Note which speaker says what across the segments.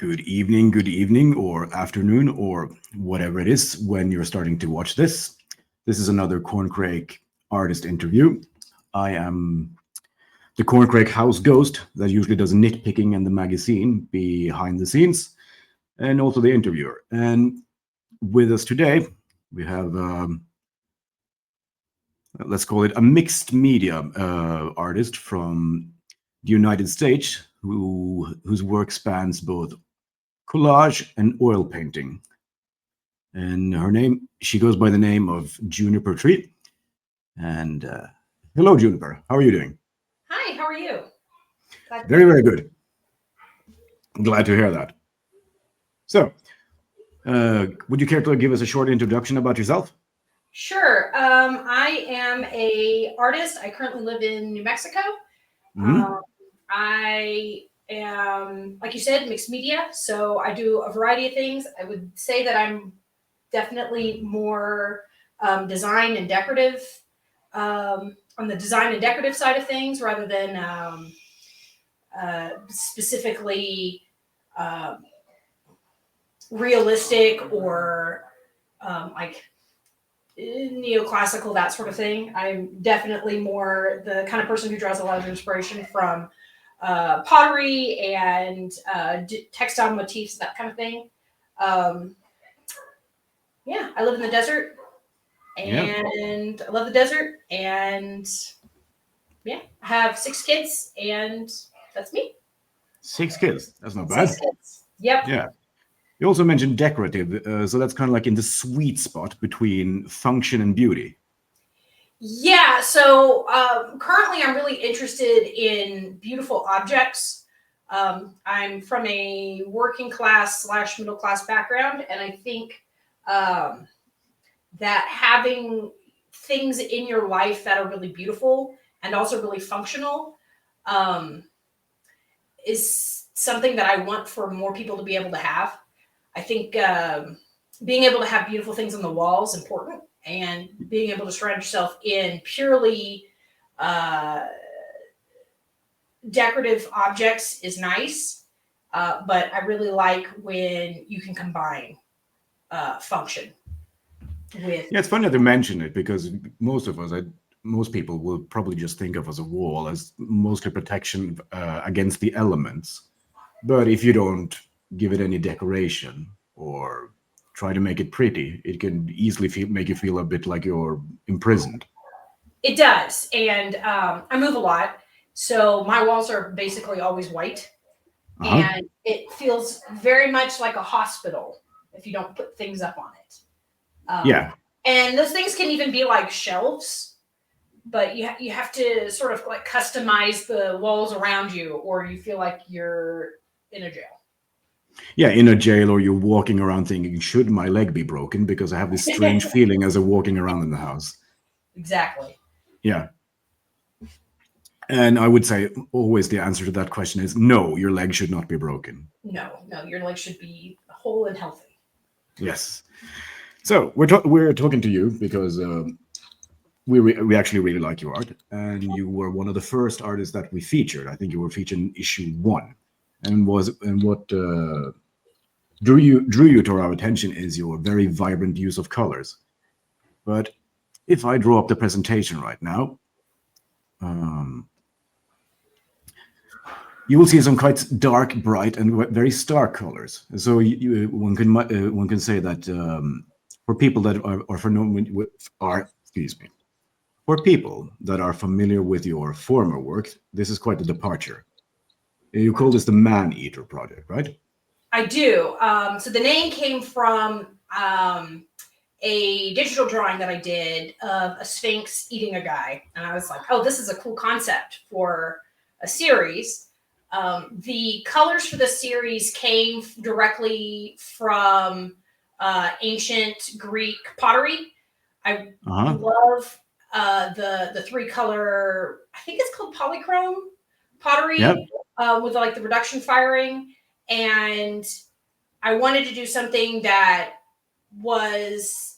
Speaker 1: Good evening, or afternoon, or whatever it is when you're starting to watch this. This is another Corncrake artist interview. I am the Corncrake house ghost that usually does nitpicking and the magazine behind the scenes, and also the interviewer. And with us today, we have, let's call it a mixed media artist from the United States whose work spans both collage and oil painting. And she goes by the name of Juniper Trees. And hello, Juniper. How are you doing?
Speaker 2: Hi, how are you?
Speaker 1: Very, very good. I'm glad to hear that. So, would you care to give us a short introduction about yourself?
Speaker 2: Sure. I am an artist. I currently live in New Mexico. I am, like you said, mixed media. So I do a variety of things. I would say that I'm definitely more design and decorative, on the design and decorative side of things, rather than specifically realistic or like neoclassical, that sort of thing. I'm definitely more the kind of person who draws a lot of inspiration from pottery and textile motifs, that kind of thing. Yeah, I live in the desert, and I love the desert, and yeah, I have 6 kids, and that's me.
Speaker 1: 6 kids. That's not bad.
Speaker 2: 6 kids. Yep.
Speaker 1: Yeah. You also mentioned decorative, so that's kind of like in the sweet spot between function and beauty.
Speaker 2: Yeah, so currently I'm really interested in beautiful objects. I'm from a working class / middle class background, and I think that having things in your life that are really beautiful and also really functional is something that I want for more people to be able to have. I think being able to have beautiful things on the wall is important, and being able to surround yourself in purely decorative objects is nice. But I really like when you can combine function with.
Speaker 1: Yeah, it's funny that you mention it because most people will probably just think of as a wall as mostly protection against the elements. But if you don't give it any decoration or try to make it pretty, it can easily make you feel a bit like you're imprisoned.
Speaker 2: It does. And I move a lot. So my walls are basically always white. And it feels very much like a hospital if you don't put things up on it.
Speaker 1: Yeah.
Speaker 2: And those things can even be like shelves, but you have to sort of like customize the walls around you, or you feel like you're in a jail.
Speaker 1: Yeah, in a jail, or you're walking around thinking, should my leg be broken? Because I have this strange feeling as I'm walking around in the house.
Speaker 2: Exactly.
Speaker 1: Yeah. And I would say always the answer to that question is no, your leg should not be broken.
Speaker 2: No, your leg should be whole and healthy.
Speaker 1: Yes. So we're talking to you because we actually really like your art, and you were one of the first artists that we featured. I think you were featured in issue 1, and what drew you to our attention is your very vibrant use of colors. But if I draw up the presentation right now, you will see some quite dark, bright, and very stark colors. So one can say that for people that for people that are familiar with your former work, this is quite a departure. You call this the Man-Eater project, right?
Speaker 2: I do. So the name came from a digital drawing that I did of a sphinx eating a guy. And I was like, oh, this is a cool concept for a series. The colors for the series came directly from ancient Greek pottery. I love the 3-color, I think it's called polychrome pottery, with like the reduction firing. And I wanted to do something that was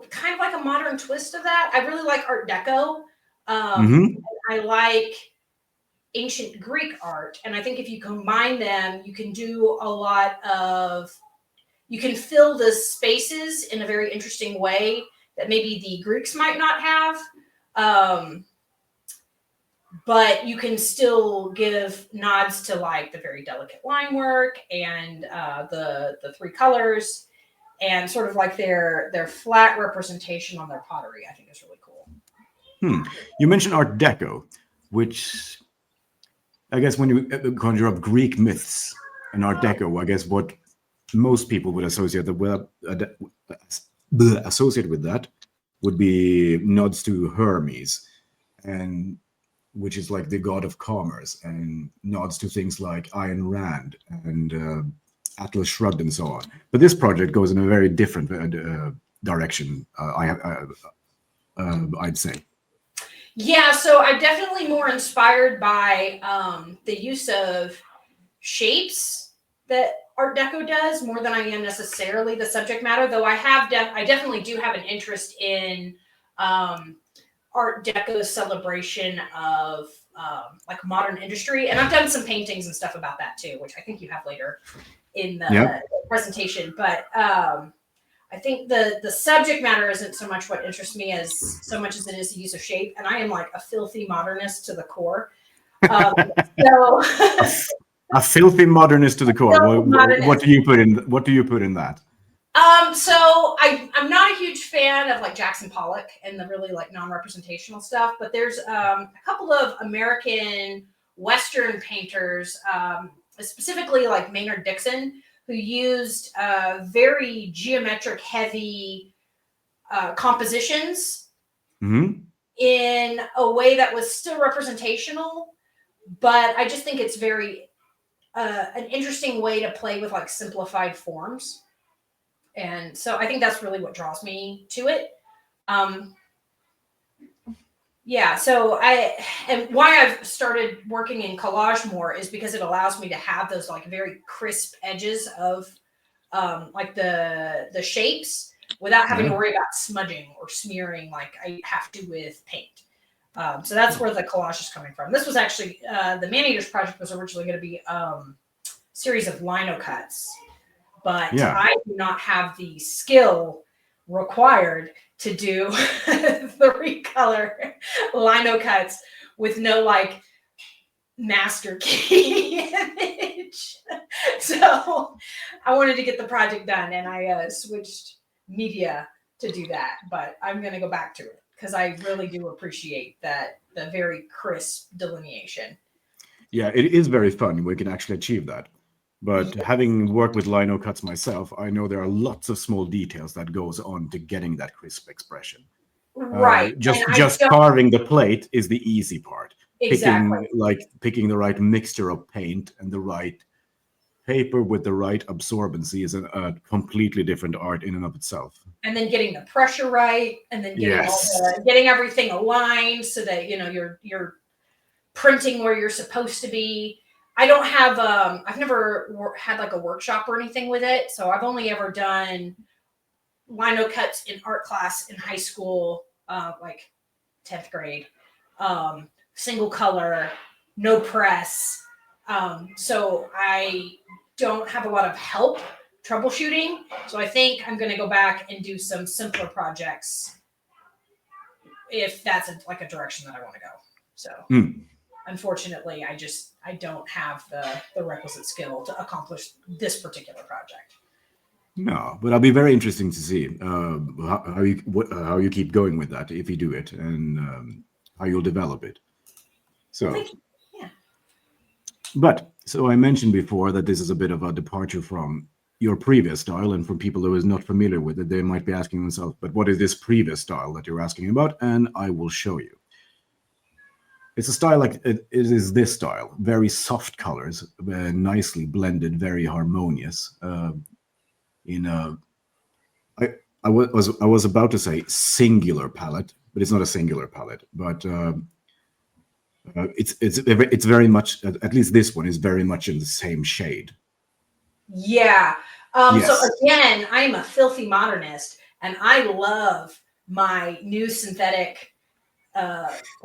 Speaker 2: kind of like a modern twist of that. I really like Art Deco. I like ancient Greek art. And I think if you combine them, you can do a lot of, you can fill the spaces in a very interesting way that maybe the Greeks might not have. But you can still give nods to like the very delicate line work and the three colors and sort of like their flat representation on their pottery. I think is really cool.
Speaker 1: You mentioned Art Deco, which I guess when you conjure up Greek myths and Art Deco, I guess what most people would associate with that would be nods to Hermes, and which is like the god of commerce, and nods to things like Ayn Rand and Atlas Shrugged and so on. But this project goes in a very different direction, I'd say.
Speaker 2: Yeah, so I'm definitely more inspired by the use of shapes that Art Deco does more than I am necessarily the subject matter, though I definitely do have an interest in Art Deco's celebration of like modern industry. And I've done some paintings and stuff about that too, which I think you have later in the presentation. But I think the subject matter isn't so much what interests me as so much as it is the use of shape. And I am like a filthy modernist to the core.
Speaker 1: A filthy modernist to the core. What do you put in? What do you put in that?
Speaker 2: So I'm not a huge fan of like Jackson Pollock and the really like non-representational stuff, but there's a couple of American Western painters, specifically like Maynard Dixon, who used very geometric heavy compositions in a way that was still representational, but I just think it's very an interesting way to play with like simplified forms. And so I think that's really what draws me to it. Yeah, so and why I've started working in collage more is because it allows me to have those like very crisp edges of like the shapes without having to worry about smudging or smearing like I have to with paint. So that's where the collage is coming from. This was actually the MANEATERS project was originally going to be a series of lino cuts. But I do not have the skill required to do 3-color lino cuts with no like master key image. So I wanted to get the project done and I switched media to do that. But I'm going to go back to it because I really do appreciate the very crisp delineation.
Speaker 1: Yeah, it is very fun. We can actually achieve that. But having worked with lino cuts myself, I know there are lots of small details that goes on to getting that crisp expression.
Speaker 2: Right.
Speaker 1: Just carving the plate is the easy part.
Speaker 2: Exactly.
Speaker 1: Picking the right mixture of paint and the right paper with the right absorbency is a completely different art in and of itself. And
Speaker 2: then getting the pressure right, and then getting everything aligned so that you're printing where you're supposed to be. I don't have, I've never had like a workshop or anything with it. So I've only ever done lino cuts in art class in high school, like 10th grade, single color, no press. So I don't have a lot of help troubleshooting. So I think I'm going to go back and do some simpler projects if that's like a direction that I want to go. So unfortunately, I don't have the requisite skill to accomplish this particular project.
Speaker 1: No, but it'll be very interesting to see how you keep going with that if you do it, and how you'll develop it. So, But so I mentioned before that this is a bit of a departure from your previous style, and for people who is not familiar with it, they might be asking themselves, "But what is this previous style that you're asking about?" And I will show you. It's a style like it is this style, very soft colors, nicely blended, very harmonious. I was about to say singular palette, but it's not a singular palette. But it's very much, at least this one is very much in the same shade.
Speaker 2: Yeah. So again, I'm a filthy modernist, and I love my new synthetic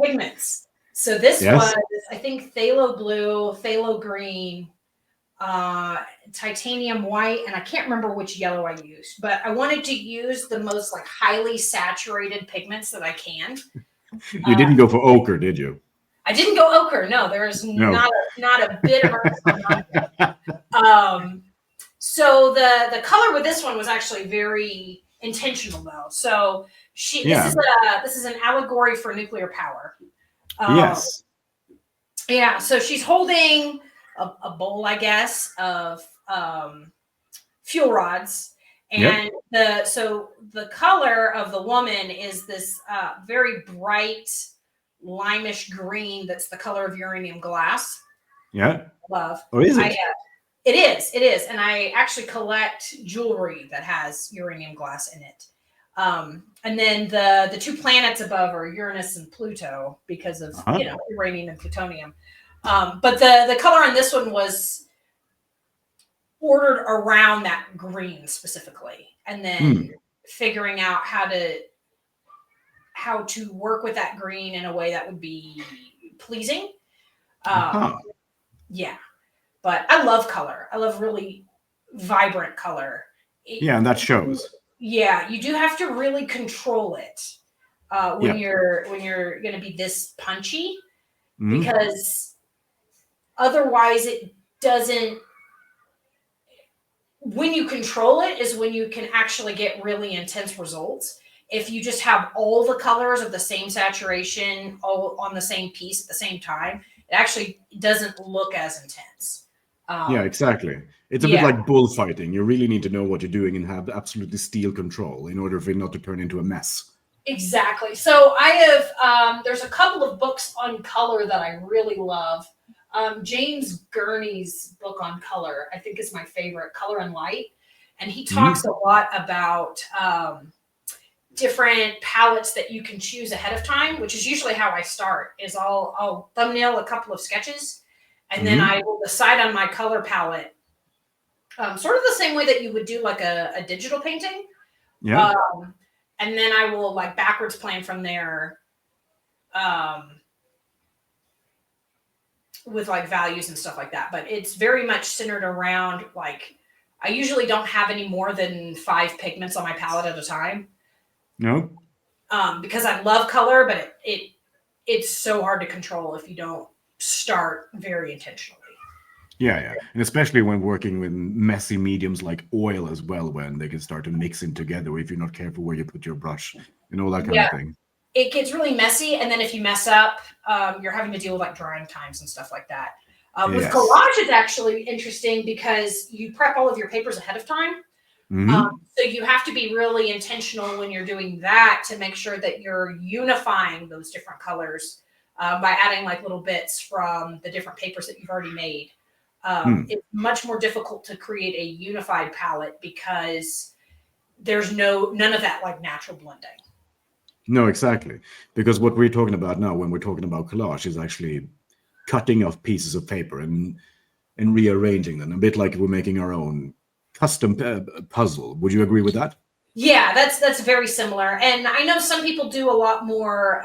Speaker 2: pigments. So this
Speaker 1: Yes.
Speaker 2: was, I think, phthalo blue, phthalo green, titanium white, and I can't remember which yellow I used, but I wanted to use the most like highly saturated pigments that I can.
Speaker 1: You didn't go for ochre, did you?
Speaker 2: I didn't go ochre. No, there's
Speaker 1: No.
Speaker 2: not a bit of earth on that. So the color with this one was actually very intentional though. So this is an allegory for nuclear power.
Speaker 1: Yes.
Speaker 2: Yeah. So she's holding a bowl, I guess, of fuel rods. And the color of the woman is this very bright limeish green that's the color of uranium glass.
Speaker 1: Yeah.
Speaker 2: Love.
Speaker 1: Or is it?
Speaker 2: It is. And I actually collect jewelry that has uranium glass in it. And then the two planets above are Uranus and Pluto because of uranium and plutonium. But the color on this one was ordered around that green specifically, and then figuring out how to work with that green in a way that would be pleasing. Yeah, but I love color. I love really vibrant color.
Speaker 1: And that shows.
Speaker 2: Yeah, you do have to really control it when you're going to be this punchy, because otherwise it doesn't. When you control it is when you can actually get really intense results. If you just have all the colors of the same saturation all on the same piece at the same time, it actually doesn't look as intense.
Speaker 1: Exactly. It's a bit like bullfighting. You really need to know what you're doing and have absolutely steel control in order for it not to turn into a mess.
Speaker 2: Exactly. So I have, there's a couple of books on color that I really love. James Gurney's book on color, I think, is my favorite, Color and Light. And he talks a lot about different palettes that you can choose ahead of time, which is usually how I start, is I'll thumbnail a couple of sketches, and then I will decide on my color palette, sort of the same way that you would do like a digital painting.
Speaker 1: Yeah.
Speaker 2: And then I will like backwards plan from there. With like values and stuff like that, but it's very much centered around like I usually don't have any more than 5 pigments on my palette at a time.
Speaker 1: No.
Speaker 2: Because I love color, but it's so hard to control if you don't start very intentionally.
Speaker 1: Yeah, and especially when working with messy mediums like oil as well, when they can start to mix in together if you're not careful where you put your brush and all that kind of thing.
Speaker 2: It gets really messy, and then if you mess up, you're having to deal with like drying times and stuff like that. With collage, it's actually interesting because you prep all of your papers ahead of time. So you have to be really intentional when you're doing that to make sure that you're unifying those different colors by adding like little bits from the different papers that you've already made. It's much more difficult to create a unified palette because there's none of that like natural blending.
Speaker 1: No, exactly. Because what we're talking about now when we're talking about collage is actually cutting off pieces of paper and rearranging them, a bit like we're making our own custom puzzle. Would you agree with that?
Speaker 2: Yeah, that's very similar. And I know some people do a lot more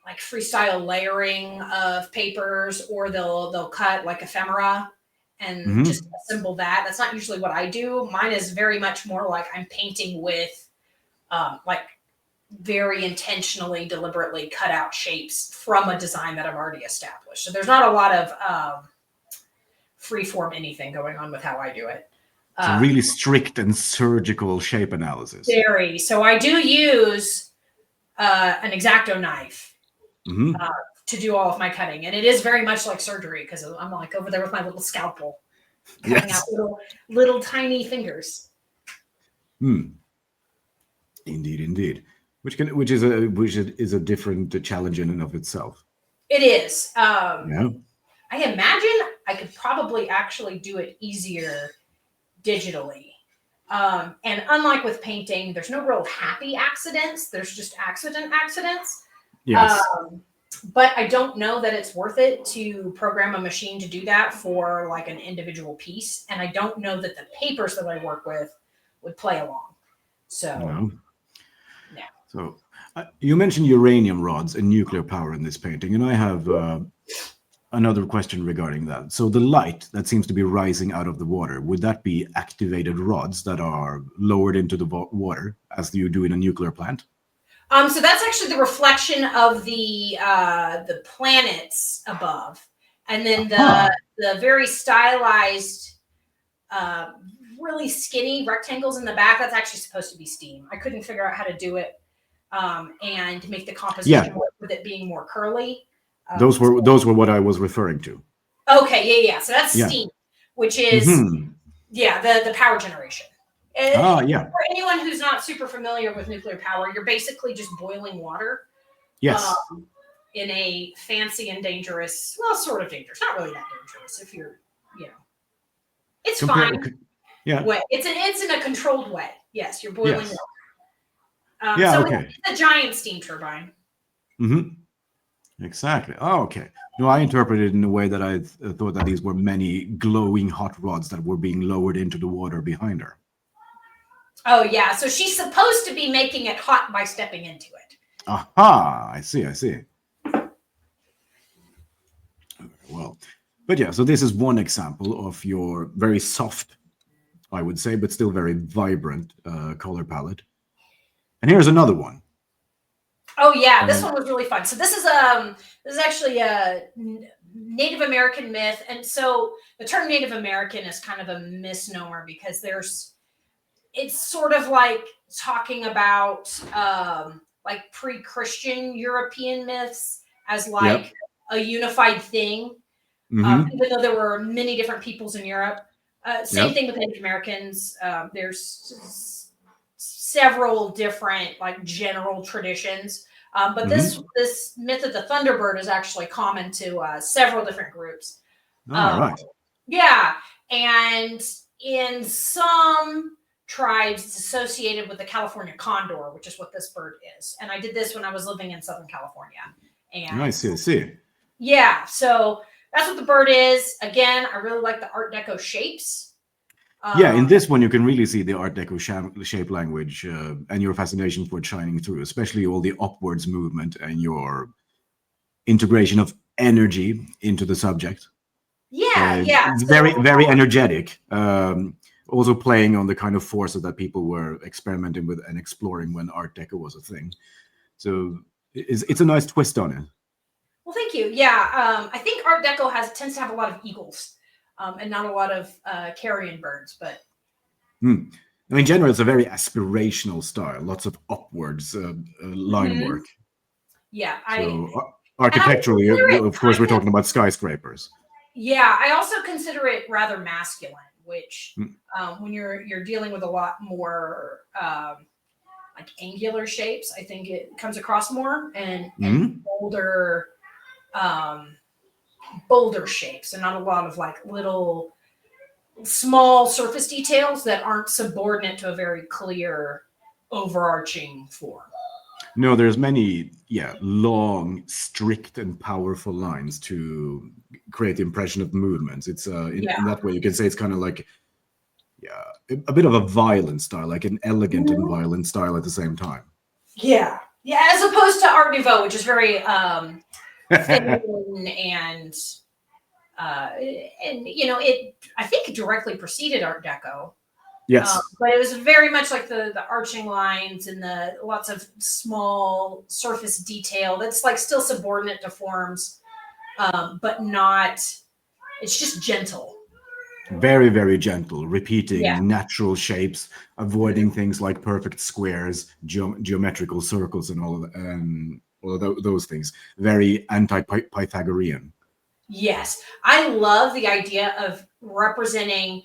Speaker 2: like freestyle layering of papers, or they'll cut like ephemera and just assemble that. That's not usually what I do. Mine is very much more like I'm painting with like very intentionally, deliberately cut out shapes from a design that I've already established. So there's not a lot of freeform anything going on with how I do it.
Speaker 1: It's a really strict and surgical shape analysis.
Speaker 2: Very. So I do use an X-Acto knife to do all of my cutting. And it is very much like surgery because I'm like over there with my little scalpel, cutting out little tiny fingers.
Speaker 1: Indeed. Which is a different challenge in and of itself.
Speaker 2: It is. I imagine I could probably actually do it easier digitally. And unlike with painting, there's no real happy accidents. There's just accidents.
Speaker 1: Yes.
Speaker 2: But I don't know that it's worth it to program a machine to do that for like an individual piece. And I don't know that the papers that I work with would play along. So.
Speaker 1: So You mentioned uranium rods and nuclear power in this painting, and I have another question regarding that. So the light that seems to be rising out of the water, would that be activated rods that are lowered into the water as you do in a nuclear plant?
Speaker 2: So that's actually the reflection of the planets above, and then the very stylized, really skinny rectangles in the back. That's actually supposed to be steam. I couldn't figure out how to do it and make the composition work with it being more curly.
Speaker 1: Those were what I was referring to.
Speaker 2: Okay, yeah. So that's steam, which is the power generation. For anyone who's not super familiar with nuclear power, you're basically just boiling water.
Speaker 1: Yes.
Speaker 2: In a fancy and dangerous, well, sort of dangerous, not really that dangerous if you're, it's fine.
Speaker 1: Yeah.
Speaker 2: Way. It's in a controlled way. Yes, you're boiling water. It's a giant steam turbine.
Speaker 1: Exactly. Oh, okay. No, I interpreted it in a way that I thought that these were many glowing hot rods that were being lowered into the water behind her.
Speaker 2: Oh, yeah. So she's supposed to be making it hot by stepping into it.
Speaker 1: Aha! I see. Well, but yeah, so this is one example of your very soft, I would say, but still very vibrant color palette. And here's another one.
Speaker 2: Oh yeah, this one was really fun. So this is actually a Native American myth, and so the term Native American is kind of a misnomer because it's sort of like talking about like pre-Christian European myths as like a unified thing, even though there were many different peoples in Europe. Same thing with Native Americans. There's several different like general traditions. But this myth of the Thunderbird is actually common to several different groups.
Speaker 1: Right.
Speaker 2: Yeah, and in some tribes, it's associated with the California condor, which is what this bird is. And I did this when I was living in Southern California. And
Speaker 1: I see.
Speaker 2: Yeah, so that's what the bird is. Again, I really like the Art Deco shapes.
Speaker 1: In this one, you can really see the Art Deco shape language and your fascination for it shining through, especially all the upwards movement and your integration of energy into the subject. It's very energetic. Also playing on the kind of forces that people were experimenting with and exploring when Art Deco was a thing. So it's a nice twist on it.
Speaker 2: Well, thank you. Yeah, I think Art Deco tends to have a lot of eagles. And not a lot of carrion birds, but
Speaker 1: in general, it's a very aspirational style. Lots of upwards line work.
Speaker 2: Yeah,
Speaker 1: architecturally, of course, we're talking about skyscrapers.
Speaker 2: Yeah, I also consider it rather masculine, which when you're dealing with a lot more like angular shapes, I think it comes across more and bolder shapes and not a lot of like little small surface details that aren't subordinate to a very clear overarching form.
Speaker 1: No, there's many long, strict and powerful lines to create the impression of movements. It's in that way you can say it's kind of like a bit of a violent style, like an elegant and violent style at the same time.
Speaker 2: Yeah, as opposed to Art Nouveau, which is very feminine and it I think it directly preceded Art Deco.
Speaker 1: Yes,
Speaker 2: but it was very much like the arching lines and the lots of small surface detail that's like still subordinate to forms, but not. It's just gentle.
Speaker 1: Very, very gentle, repeating natural shapes, avoiding things like perfect squares, geometrical circles, and all of those things. Very anti-Pythagorean.
Speaker 2: Yes, I love the idea of representing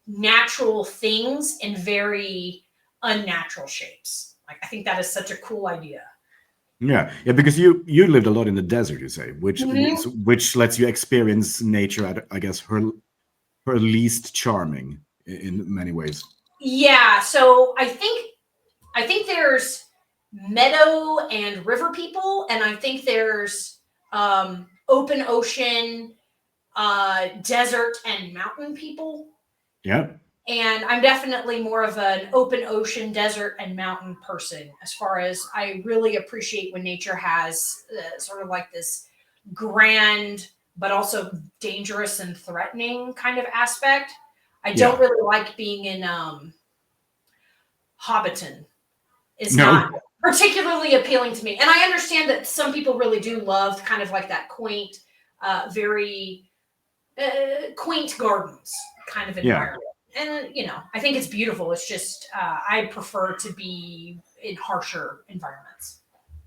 Speaker 2: natural things in very unnatural shapes. Like I think that is such a cool idea.
Speaker 1: Yeah, because you lived a lot in the desert, you say, which lets you experience nature at, I guess, her least charming in many ways.
Speaker 2: Yeah, so I think there's meadow and river people, and I think there's open ocean, desert and mountain people.
Speaker 1: Yeah.
Speaker 2: And I'm definitely more of an open ocean, desert, and mountain person, as far as I really appreciate when nature has sort of like this grand, but also dangerous and threatening kind of aspect. I don't really like being in Hobbiton. Is not particularly appealing to me. And I understand that some people really do love kind of like that quaint, very quaint gardens kind of environment. And, you know, I think it's beautiful. It's just, I prefer to be in harsher environments.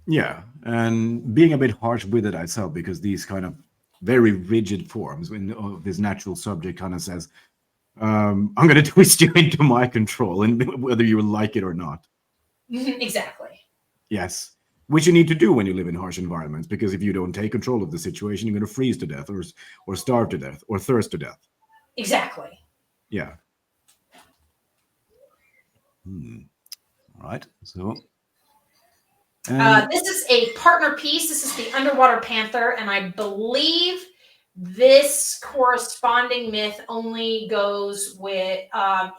Speaker 1: Yeah. And being a bit harsh with it itself, because these kind of very rigid forms, when this natural subject kind of says, I'm going to twist you into my control, and whether you like it or not.
Speaker 2: Exactly.
Speaker 1: Yes. Which you need to do when you live in harsh environments, because if you don't take control of the situation, you're going to freeze to death or starve to death or thirst to death.
Speaker 2: Exactly.
Speaker 1: Yeah. All right. So.
Speaker 2: This is a partner piece. This is the Underwater Panther, and I believe this corresponding myth only goes with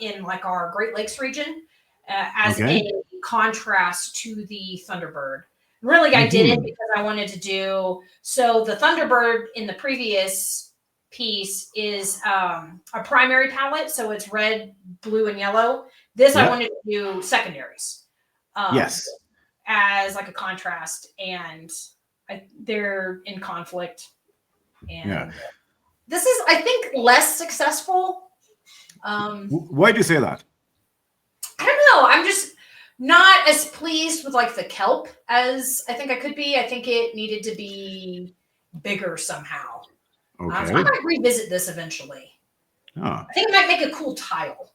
Speaker 2: in like our Great Lakes region as a contrast to the Thunderbird. Really, I did it because I wanted to do so. The Thunderbird in the previous piece is a primary palette, so it's red, blue, and yellow. This I wanted to do secondaries.
Speaker 1: Yes.
Speaker 2: As like a contrast, and they're in conflict. And this is, I think, less successful.
Speaker 1: Why do you say that?
Speaker 2: I don't know. I'm just not as pleased with like the kelp as I think I could be. I think it needed to be bigger somehow.
Speaker 1: Okay.
Speaker 2: So I might revisit this eventually. I think it might make a cool tile.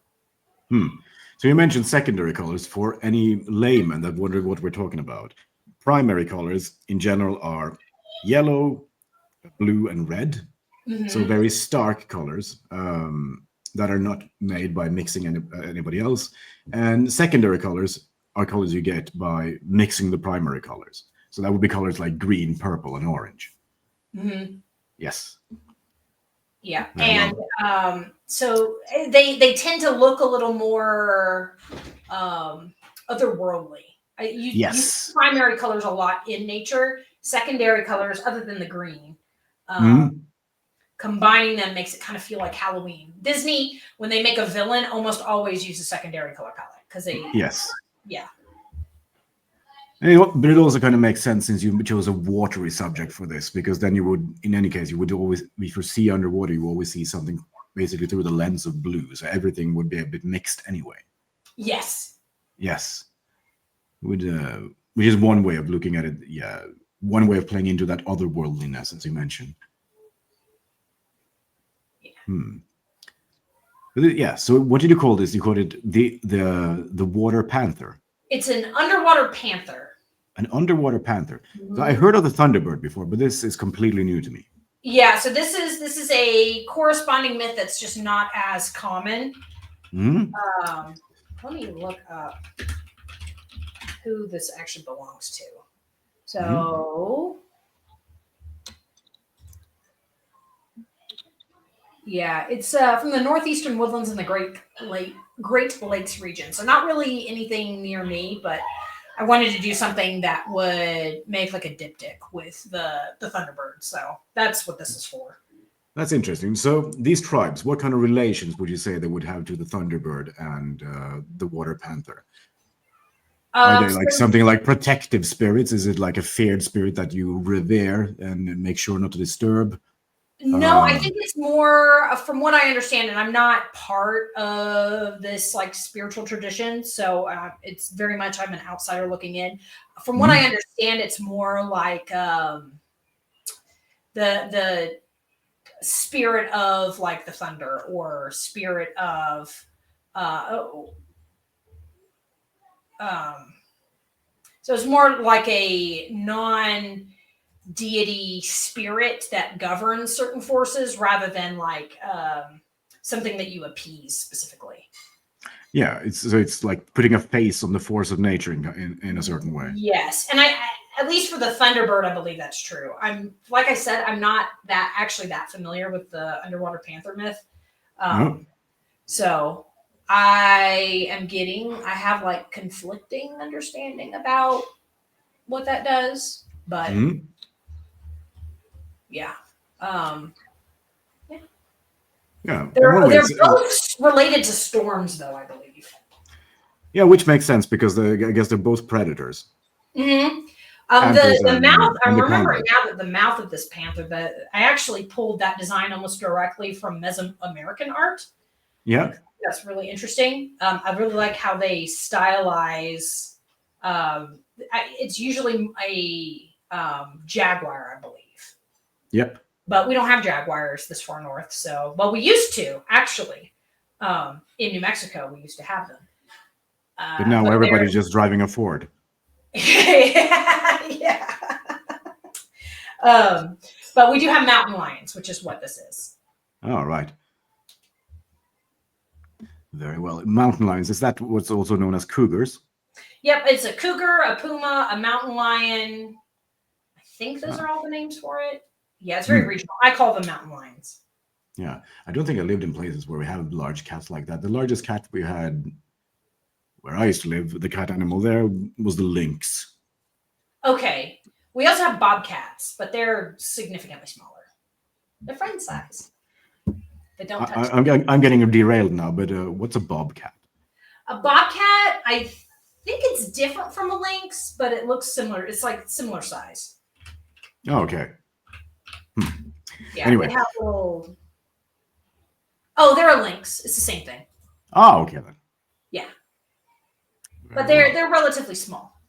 Speaker 1: So you mentioned secondary colors. For any layman that wondered what we're talking about, primary colors in general are yellow, blue, and red. So very stark colors that are not made by mixing anybody else. And secondary colors are colors you get by mixing the primary colors. So that would be colors like green, purple, and orange. Yes.
Speaker 2: Yeah, and so they tend to look a little more otherworldly. You use primary colors a lot in nature. Secondary colors, other than the green, combining them makes it kind of feel like Halloween. Disney, when they make a villain, almost always use a secondary color palette because they
Speaker 1: But it also kind of makes sense since you chose a watery subject for this, because then you would, in any case, you would always, if you see underwater, you always see something basically through the lens of blue. So everything would be a bit mixed anyway.
Speaker 2: Yes.
Speaker 1: Which is one way of looking at it. Yeah. One way of playing into that otherworldliness, as you mentioned. So what did you call this? You called it the water panther.
Speaker 2: It's an underwater panther.
Speaker 1: An underwater panther. So I heard of the Thunderbird before, but this is completely new to me.
Speaker 2: Yeah, so this is a corresponding myth that's just not as common. Let me look up who this actually belongs to. So, yeah, it's from the northeastern woodlands in the Great Lakes region. So not really anything near me, but I wanted to do something that would make like a diptych with the Thunderbird. So that's what this is for.
Speaker 1: That's interesting. So these tribes, what kind of relations would you say they would have to the Thunderbird and the water panther? Are they like something like protective spirits? Is it like a feared spirit that you revere and make sure not to disturb?
Speaker 2: No, I think it's more, from what I understand, and I'm not part of this like spiritual tradition, so it's very much I'm an outsider looking in. From what I understand, it's more like the spirit of like the thunder, or spirit of so it's more like a non-deity spirit that governs certain forces rather than like something that you appease specifically.
Speaker 1: Yeah, it's like putting a face on the force of nature in a certain way.
Speaker 2: Yes, and I at least for the Thunderbird, I believe that's true. I'm, like I said, I'm not that familiar with the underwater panther myth. So I have like conflicting understanding about what that does, but yeah.
Speaker 1: Yeah,
Speaker 2: They're both related to storms, though, I believe.
Speaker 1: Yeah, which makes sense because I guess they're both predators.
Speaker 2: Mm-hmm. The mouth. I'm remembering now that the mouth of this panther. I actually pulled that design almost directly from Mesoamerican art.
Speaker 1: Yeah,
Speaker 2: that's really interesting. I really like how they stylize. It's usually a jaguar, I believe.
Speaker 1: Yep.
Speaker 2: But we don't have jaguars this far north, so we used to actually. In New Mexico, we used to have them.
Speaker 1: But now everybody's just driving a Ford.
Speaker 2: Yeah. But we do have mountain lions, which is what this is.
Speaker 1: Oh, right. Very well. Mountain lions, is that what's also known as cougars?
Speaker 2: Yep, it's a cougar, a puma, a mountain lion. I think those are all the names for it. Yeah, it's very regional. I call them mountain lions.
Speaker 1: Yeah, I don't think I lived in places where we have large cats like that. The largest cat we had where I used to live, the cat animal there was the lynx.
Speaker 2: Okay. We also have bobcats, but they're significantly smaller. They're friend size. They don't touch
Speaker 1: I'm getting derailed now, but what's a bobcat?
Speaker 2: A bobcat, I think it's different from a lynx, but it looks similar. It's like similar size.
Speaker 1: Oh, okay.
Speaker 2: Yeah,
Speaker 1: anyway.
Speaker 2: They have little... Oh, they're a lynx. It's the same thing.
Speaker 1: Oh, okay then.
Speaker 2: Yeah. But they're relatively small.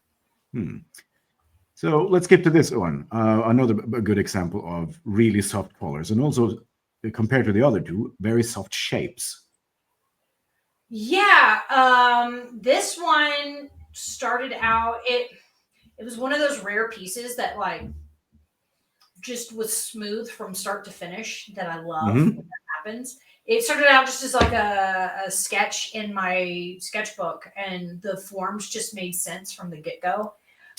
Speaker 1: So let's get to this one. Another good example of really soft colors, and also compared to the other two, very soft shapes.
Speaker 2: Yeah. This one started out. It was one of those rare pieces that like just was smooth from start to finish that I love when that happens. It started out just as like a sketch in my sketchbook, and the forms just made sense from the get-go.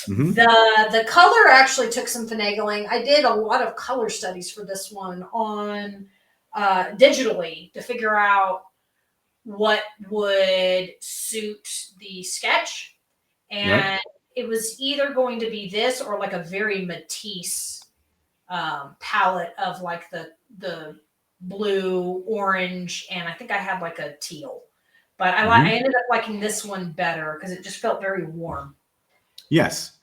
Speaker 2: The color actually took some finagling. I did a lot of color studies for this one on digitally to figure out what would suit the sketch. And it was either going to be this or like a very Matisse palette of like the blue, orange, and I think I had like a teal. But I ended up liking this one better because it just felt very warm.
Speaker 1: Yes,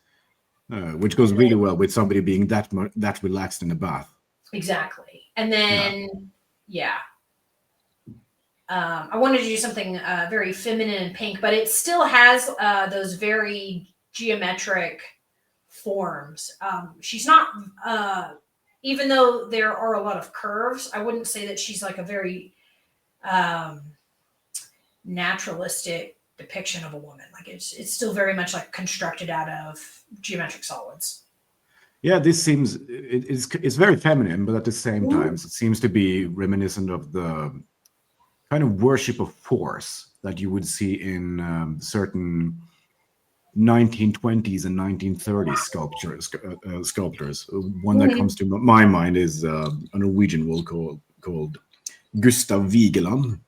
Speaker 1: which goes really well with somebody being that relaxed in the bath.
Speaker 2: Exactly. And then, I wanted to do something very feminine and pink, but it still has those very geometric forms. She's not, even though there are a lot of curves, I wouldn't say that she's like a very naturalistic depiction of a woman. Like it's still very much like constructed out of geometric solids.
Speaker 1: Yeah, this seems it's very feminine, but at the same time, it seems to be reminiscent of the kind of worship of force that you would see in certain 1920s and 1930s sculptors. One that comes to my mind is a Norwegian called Gustav Viegalnd.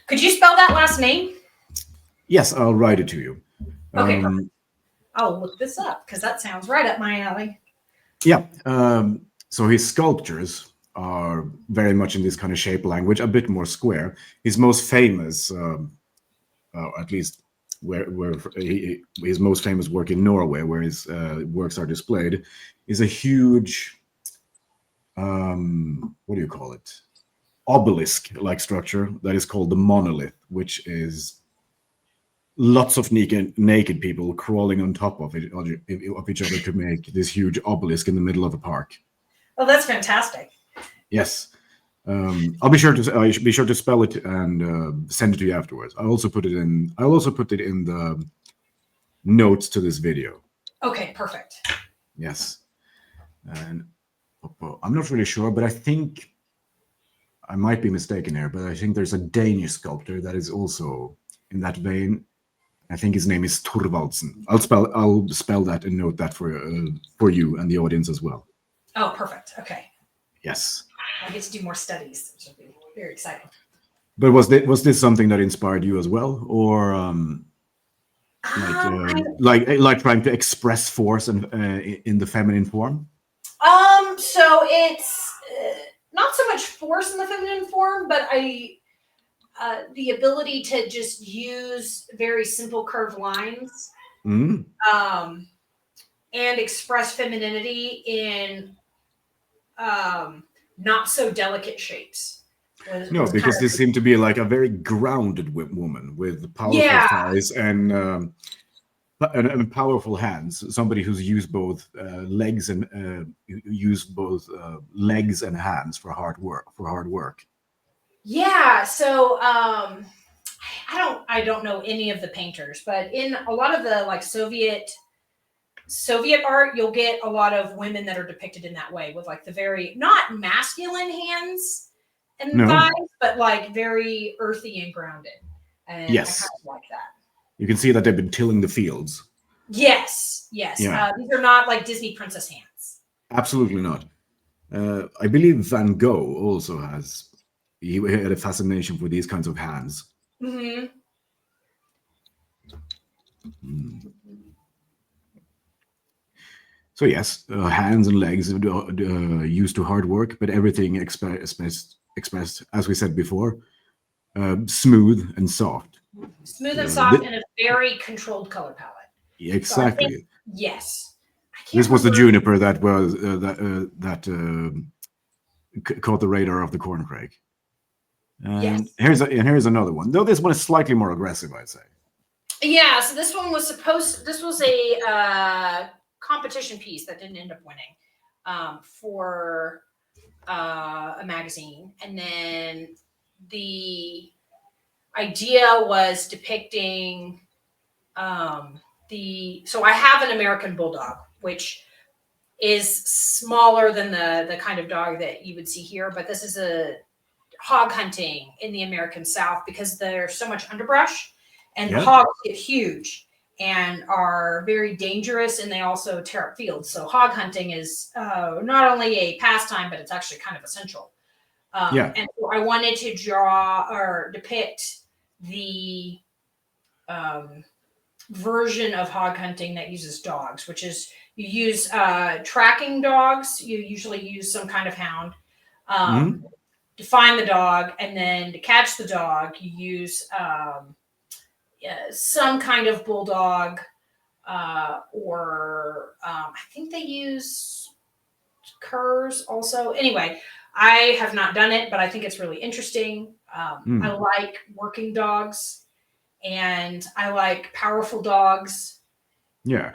Speaker 2: Could you spell that last name?
Speaker 1: Yes, I'll write it to you.
Speaker 2: Okay, perfect. I'll look this up because that sounds right up my alley.
Speaker 1: Yeah. So his sculptures are very much in this kind of shape language, a bit more square. His most famous, at least where his most famous work in Norway, where his works are displayed, is a huge, what do you call it? Obelisk-like structure that is called the monolith, which is lots of naked people crawling on top of each other to make this huge obelisk in the middle of a park.
Speaker 2: Oh, that's fantastic.
Speaker 1: Yes. I'll be sure to spell it and send it to you afterwards. I'll also put it in the notes to this video.
Speaker 2: Okay, perfect.
Speaker 1: Yes. And I'm not really sure, but I think I might be mistaken here, but I think there's a Danish sculptor that is also in that vein. I think his name is Thorvaldsen. I'll spell that and note that for you and the audience as well.
Speaker 2: Oh, perfect. Okay.
Speaker 1: Yes.
Speaker 2: I get to do more studies, which will be very exciting.
Speaker 1: But was this something that inspired you as well, or like trying to express force and in the feminine form?
Speaker 2: So it's not so much force in the feminine form, but the ability to just use very simple curved lines,
Speaker 1: Mm.
Speaker 2: and express femininity in not so delicate shapes.
Speaker 1: No, because this seemed to be like a very grounded woman with powerful thighs and powerful hands. Somebody who's used both legs and legs and hands for hard work.
Speaker 2: Yeah. So I don't know any of the painters, but in a lot of the like Soviet art, you'll get a lot of women that are depicted in that way with like the very not masculine hands and thighs, but like very earthy and grounded. And
Speaker 1: yes,
Speaker 2: I kind of like that.
Speaker 1: You can see that they've been tilling the fields.
Speaker 2: Yes.
Speaker 1: Yeah.
Speaker 2: These are not like Disney princess hands.
Speaker 1: Absolutely not. I believe Van Gogh also he had a fascination for these kinds of hands.
Speaker 2: Mm-hmm.
Speaker 1: Mm. So yes, hands and legs used to hard work, but everything expressed, as we said before, smooth and soft.
Speaker 2: Smooth and soft and a very controlled color palette.
Speaker 1: Exactly.
Speaker 2: So yes.
Speaker 1: This was the Juniper that was caught the radar of the Corncrake. And
Speaker 2: yes.
Speaker 1: here's another one. Though this one is slightly more aggressive, I'd say.
Speaker 2: Yeah, so this one was this was a competition piece that didn't end up winning for a magazine. And then the idea was depicting so I have an American Bulldog, which is smaller than the kind of dog that you would see here, but this is a hog hunting in the American South because there's so much underbrush and hogs get huge and are very dangerous, and they also tear up fields. So hog hunting is not only a pastime, but it's actually kind of essential. And so I wanted to draw or depict the version of hog hunting that uses dogs, which is you use tracking dogs. You usually use some kind of hound to find the dog, and then to catch the dog, you use some kind of bulldog, or I think they use curs also. Anyway, I have not done it, but I think it's really interesting. I like working dogs, and I like powerful dogs.
Speaker 1: Yeah.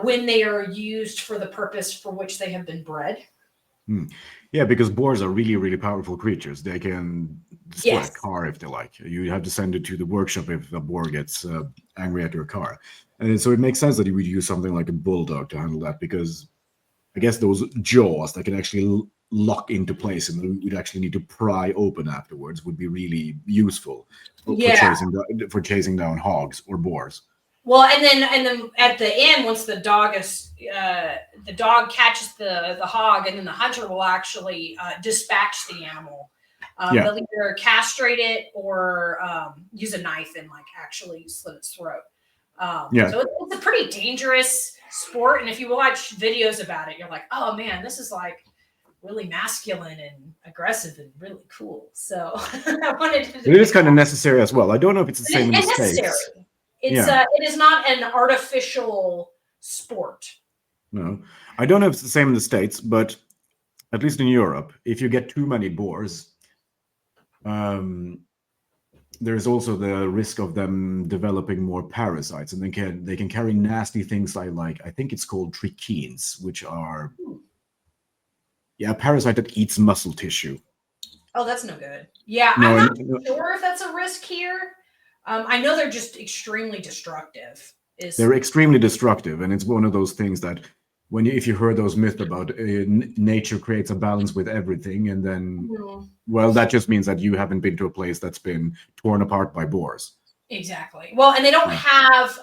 Speaker 2: When they are used for the purpose for which they have been bred.
Speaker 1: Yeah, because boars are really, really powerful creatures. They can destroy a car if they like. You have to send it to the workshop if a boar gets angry at your car. And so it makes sense that you would use something like a bulldog to handle that, because I guess those jaws that can actually lock into place and we'd actually need to pry open afterwards would be really useful for chasing down hogs or boars.
Speaker 2: Well, and then at the end, once the dog catches the hog, and then the hunter will actually dispatch the animal. They'll either castrate it or use a knife and like actually slit its throat. So it's a pretty dangerous sport, and if you watch videos about it, you're like, oh man, this is like really masculine and aggressive and really cool. So I wanted to.
Speaker 1: It is kind of necessary as well. I don't know if it's the same in the States.
Speaker 2: It is not an artificial sport.
Speaker 1: No, I don't know if it's the same in the States, but at least in Europe, if you get too many boars, there's also the risk of them developing more parasites, and they can carry nasty things like I think it's called trichines, which are a parasite that eats muscle tissue.
Speaker 2: Oh, that's no good. Yeah, I'm not sure if that's a risk here. I know they're just extremely destructive.
Speaker 1: They're extremely destructive, and it's one of those things that if you heard those myths about nature creates a balance with everything, and then well, that just means that you haven't been to a place that's been torn apart by boars.
Speaker 2: Exactly. Well, and they don't have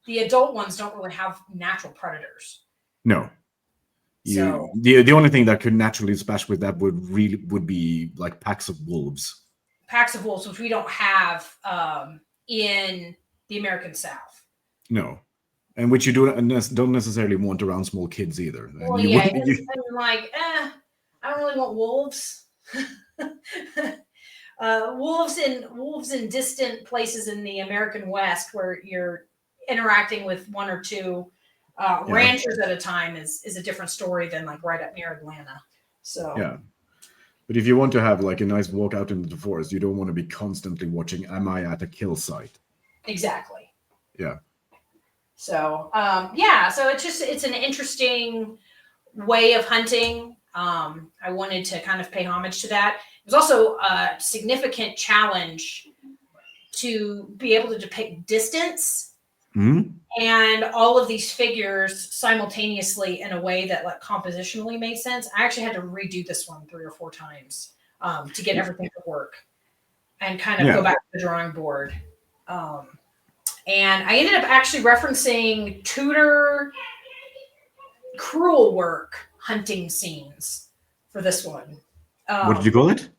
Speaker 2: the adult ones don't really have natural predators.
Speaker 1: No. The only thing that could naturally splash with that would be like packs of wolves.
Speaker 2: packs of wolves, which we don't have in the American South.
Speaker 1: No. And which you don't necessarily want around small kids either.
Speaker 2: Well,
Speaker 1: And
Speaker 2: yeah, I'm like, I don't really want wolves. Wolves in distant places in the American West, where you're interacting with one or two ranchers at a time, is a different story than like right up near Atlanta. So
Speaker 1: yeah. But if you want to have like a nice walk out into the forest, you don't want to be constantly watching, am I at a kill site?
Speaker 2: Exactly.
Speaker 1: Yeah.
Speaker 2: So, so it's an interesting way of hunting. I wanted to kind of pay homage to that. It was also a significant challenge to be able to depict distance and all of these figures simultaneously in a way that like compositionally made sense. I actually had to redo this one 3 or 4 times to get everything to work and kind of go back to the drawing board. And I ended up actually referencing Tudor crewel work hunting scenes for this one.
Speaker 1: What did you call it?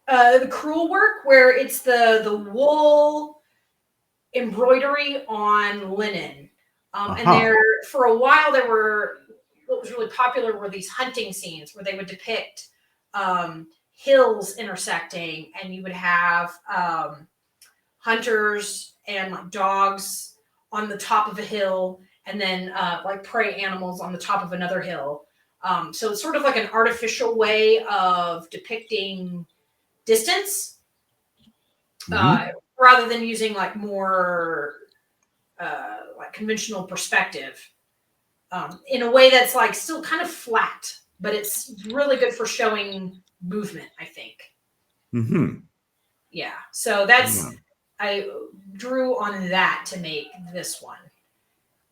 Speaker 2: The crewel work, where it's the wool embroidery on linen. And there, for a while, what was really popular were these hunting scenes where they would depict hills intersecting, and you would have hunters and like dogs on the top of a hill, and then like prey animals on the top of another hill. So it's sort of like an artificial way of depicting distance, rather than using like more like conventional perspective, in a way that's like still kind of flat, but it's really good for showing movement, I think. Yeah. So I drew on that to make this one.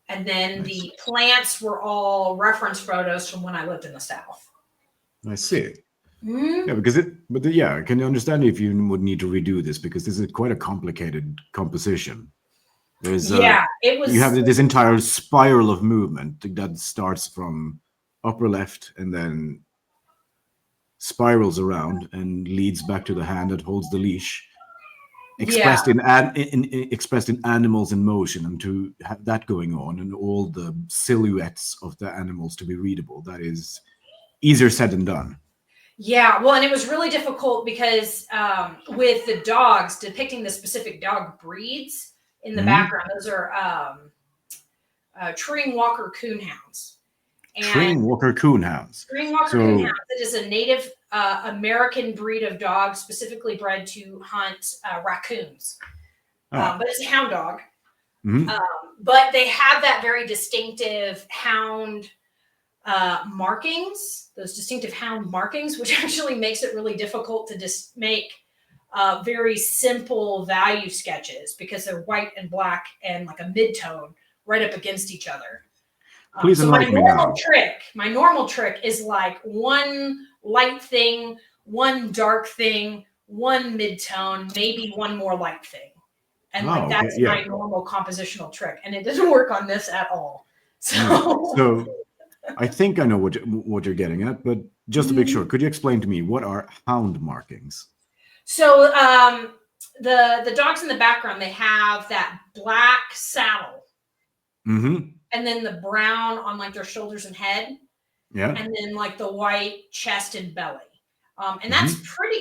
Speaker 2: And then the plants were all reference photos from when I lived in the South.
Speaker 1: I see. Yeah, because can you understand if you would need to redo this, because this is quite a complicated composition. There's
Speaker 2: it was.
Speaker 1: You have this entire spiral of movement that starts from upper left and then spirals around and leads back to the hand that holds the leash. Expressed in animals in motion, and to have that going on and all the silhouettes of the animals to be readable, that is easier said than done.
Speaker 2: Yeah, well, and it was really difficult because with the dogs, depicting the specific dog breeds in the background, those are Treeing Walker Coonhounds.
Speaker 1: Treeing Walker Coonhounds.
Speaker 2: Treeing Walker Coonhounds. It is a native American breed of dog, specifically bred to hunt raccoons. But it's a hound dog. But they have that very distinctive hound markings, those distinctive hound markings, which actually makes it really difficult to just make very simple value sketches, because they're white and black and like a mid-tone right up against each other.
Speaker 1: Please enlighten me now.
Speaker 2: My normal trick is like one light thing, one dark thing, one mid-tone, maybe one more light thing. And that's my normal compositional trick. And it doesn't work on this at all.
Speaker 1: So I think I know what you're getting at, but just to make sure, could you explain to me, what are hound markings?
Speaker 2: So the dogs in the background, they have that black saddle. And then the brown on like their shoulders and head. Yeah. And then like the white chest and belly. And that's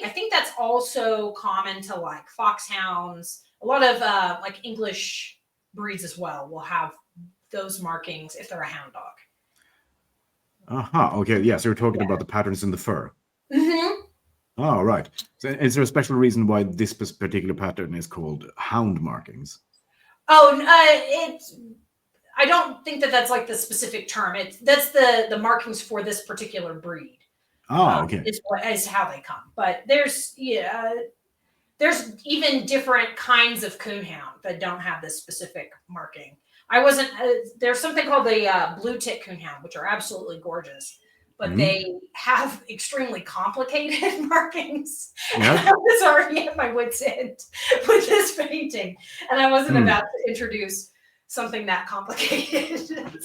Speaker 2: I think that's also common to like foxhounds. A lot of like English breeds as well will have those markings if they're a hound dog.
Speaker 1: Okay. Yeah. So you're talking about the patterns in the fur. Oh, right. So is there a special reason why this particular pattern is called hound markings?
Speaker 2: I don't think that's like the specific term. That's the markings for this particular breed.
Speaker 1: Okay.
Speaker 2: Is how they come. But there's even different kinds of coonhound that don't have this specific marking. There's something called the blue tit coonhound, which are absolutely gorgeous, but they have extremely complicated markings. Yeah. I was already at my wit's end with this painting, and I wasn't about to introduce something that complicated.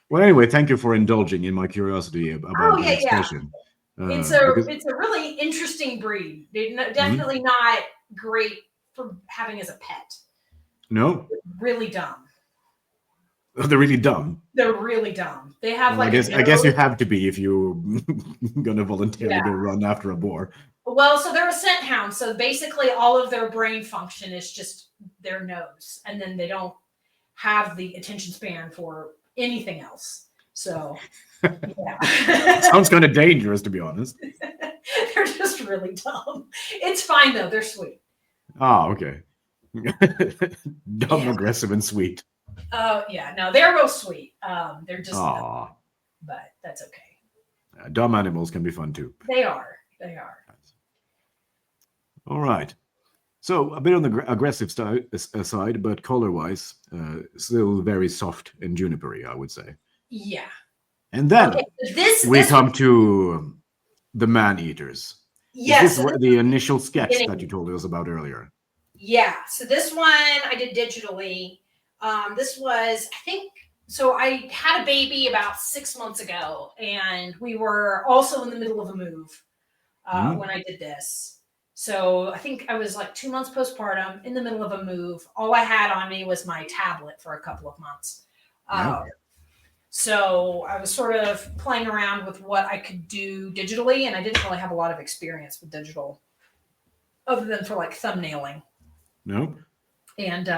Speaker 1: Well, anyway, thank you for indulging in my curiosity about the expression. Because
Speaker 2: It's a really interesting breed. They're
Speaker 1: Mhm.
Speaker 2: definitely not great for having as a pet.
Speaker 1: No,
Speaker 2: Really dumb.
Speaker 1: they're really dumb.
Speaker 2: They're really dumb. They have
Speaker 1: Well,
Speaker 2: like a
Speaker 1: I guess you
Speaker 2: nose.
Speaker 1: have to be if you're gonna voluntarily
Speaker 2: Yeah.
Speaker 1: go run after a boar.
Speaker 2: Well, so they're a scent hound. So basically, all of their brain function is just their nose, and then they don't have the attention span for anything else. So, yeah,
Speaker 1: Sounds kind of dangerous, to be honest.
Speaker 2: they're just really dumb. It's fine though; they're sweet.
Speaker 1: Ah, okay. Dumb,
Speaker 2: Yeah.
Speaker 1: aggressive, and sweet.
Speaker 2: Oh, yeah. No, they're real sweet. They're just,
Speaker 1: Ah,
Speaker 2: but that's okay.
Speaker 1: dumb animals can be fun too.
Speaker 2: They are. They are.
Speaker 1: All right. So a bit on the aggressive side, but color-wise, still very soft and junipery, I would say.
Speaker 2: Yeah.
Speaker 1: And then
Speaker 2: Okay.
Speaker 1: we come to the man-eaters.
Speaker 2: Yes.
Speaker 1: Is this the initial sketch
Speaker 2: beginning.
Speaker 1: that you told us about earlier?
Speaker 2: Yeah. So this one I did digitally. This was, I think, so I had a baby about 6 months ago, and we were also in the middle of a move when I did this. So I think I was like 2 months postpartum, in the middle of a move. All I had on me was my tablet for a couple of months. So I was sort of playing around with what I could do digitally, and I didn't really have a lot of experience with digital other than for like thumbnailing.
Speaker 1: No.
Speaker 2: And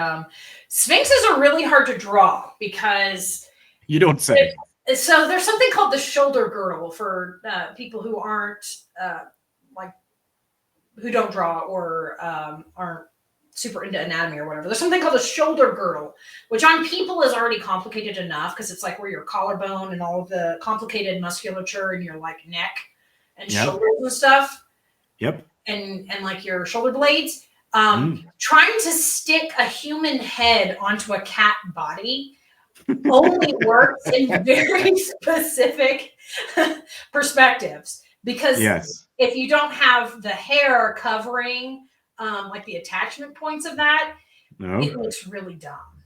Speaker 2: sphinxes are really hard to draw because
Speaker 1: you don't say.
Speaker 2: So there's something called the shoulder girdle for people who aren't who don't draw or aren't super into anatomy or whatever. There's something called a shoulder girdle, which on people is already complicated enough because it's like where your collarbone and all of the complicated musculature in your like neck and shoulders and stuff.
Speaker 1: Yep.
Speaker 2: And like your shoulder blades. Trying to stick a human head onto a cat body only works in very specific perspectives. Because if you don't have the hair covering like the attachment points of that, it looks really dumb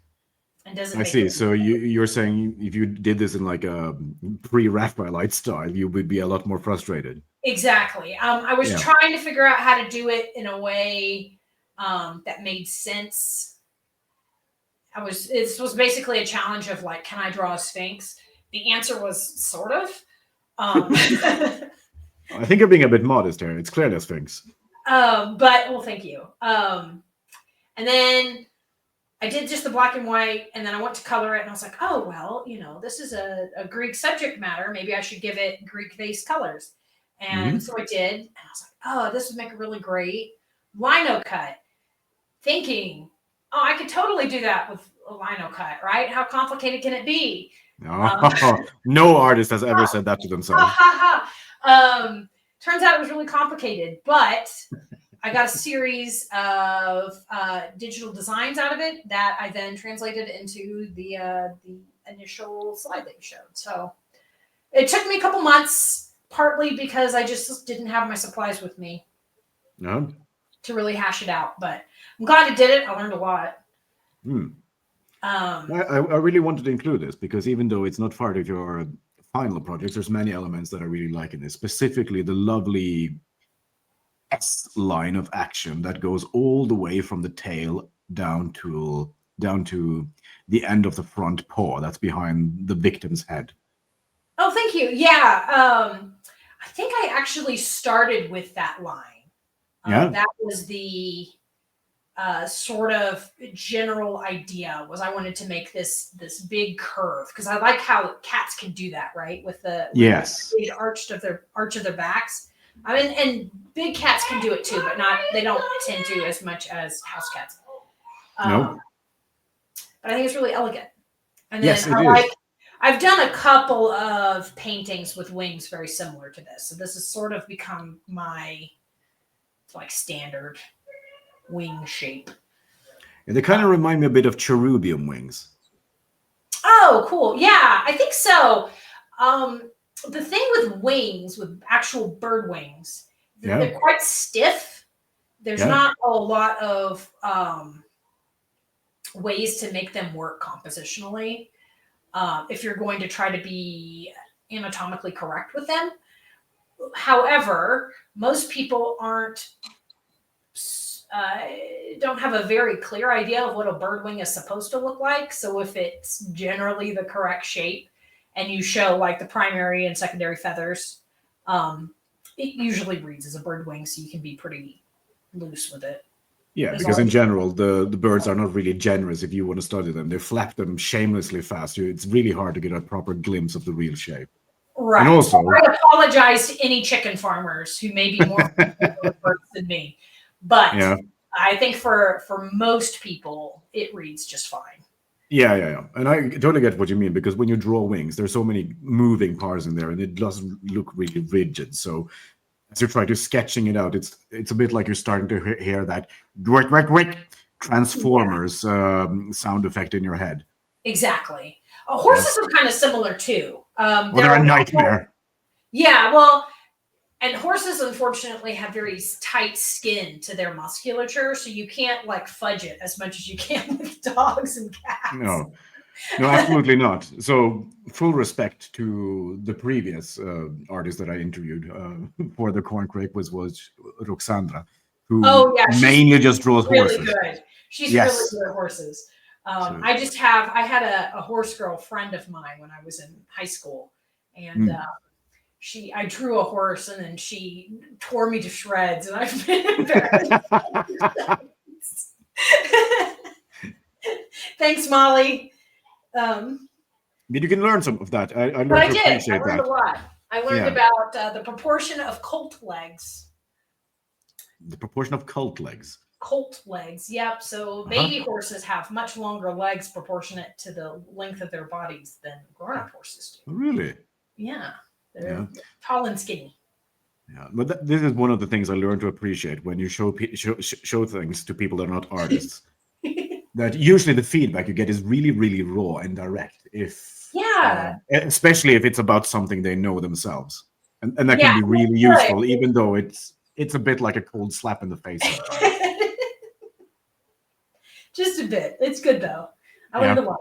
Speaker 2: and doesn't make
Speaker 1: see. So you're saying if you did this in like a pre-Raphaelite style, you would be a lot more frustrated.
Speaker 2: Exactly. I was trying to figure out how to do it in a way that made sense. It was basically a challenge of like, can I draw a sphinx? The answer was sort of.
Speaker 1: I think you're being a bit modest here. It's clearly a sphinx.
Speaker 2: But well, thank you. And then I did just the black and white, and then I went to color it, and I was like, oh well, this is a Greek subject matter. Maybe I should give it Greek-based colors. And so I did, and I was like, oh, this would make a really great lino cut. Thinking, oh, I could totally do that with a lino cut, right? How complicated can it be?
Speaker 1: No artist has ever said that to themselves.
Speaker 2: Turns out it was really complicated, but I got a series of digital designs out of it that I then translated into the initial slide that you showed. So it took me a couple months, partly because I just didn't have my supplies with me to really hash it out. But I'm glad I did it. I learned a lot.
Speaker 1: I really wanted to include this because even though it's not part of your final projects, there's many elements that I really like in this, specifically the lovely S line of action that goes all the way from the tail down to the end of the front paw that's behind the victim's head.
Speaker 2: Oh, thank you. Yeah. I think I actually started with that line. That was the sort of general idea was I wanted to make this big curve because I like how cats can do that, right? With the big arch of their backs. I mean, and big cats can do it too, but they don't tend to as much as house cats. But I think it's really elegant. And then I've done a couple of paintings with wings very similar to this. So this has sort of become my like standard wing shape.
Speaker 1: And they kind of remind me a bit of cherubium wings.
Speaker 2: Oh, cool. Yeah, I think so. The thing with wings, with actual bird wings, they're quite stiff. There's not a lot of ways to make them work compositionally if you're going to try to be anatomically correct with them. However, most people don't have a very clear idea of what a bird wing is supposed to look like. So if it's generally the correct shape and you show like the primary and secondary feathers, it usually reads as a bird wing, so you can be pretty loose with it.
Speaker 1: Yeah, because in general, the birds are not really generous if you want to study them. They flap them shamelessly fast. It's really hard to get a proper glimpse of the real shape.
Speaker 2: Right.
Speaker 1: And also,
Speaker 2: I apologize to any chicken farmers who may be more familiar with birds than me. But yeah. I think for most people, it reads just fine.
Speaker 1: Yeah. And I totally get what you mean, because when you draw wings, there's so many moving parts in there, and it doesn't look really rigid. So as you're trying to sketching it out, it's a bit like you're starting to hear that Transformers sound effect in your head.
Speaker 2: Exactly. Horses are kind of similar too.
Speaker 1: They're a nightmare.
Speaker 2: Yeah, well, and horses unfortunately have very tight skin to their musculature, so you can't like fudge it as much as you can with dogs and cats.
Speaker 1: No, absolutely not. So full respect to the previous artist that I interviewed for the Corncrake was Roxandra, who mainly just draws
Speaker 2: really
Speaker 1: horses.
Speaker 2: Good. She's really good at horses. I had a horse girl friend of mine when I was in high school, and I drew a horse, and then she tore me to shreds, and I've been embarrassed. Thanks, Molly.
Speaker 1: But you can learn some of that. I learned
Speaker 2: I learned a lot. I learned about the proportion of colt legs.
Speaker 1: The proportion of colt legs.
Speaker 2: Colt legs, yep. So baby horses have much longer legs proportionate to the length of their bodies than grown-up horses do.
Speaker 1: Really?
Speaker 2: Yeah. They're tall and skinny.
Speaker 1: Yeah, but this is one of the things I learned to appreciate when you show things to people that are not artists. That usually the feedback you get is really, really raw and direct. Especially if it's about something they know themselves, and that can be really useful, even though it's a bit like a cold slap in the face.
Speaker 2: Just a bit. It's good though. I learned a lot.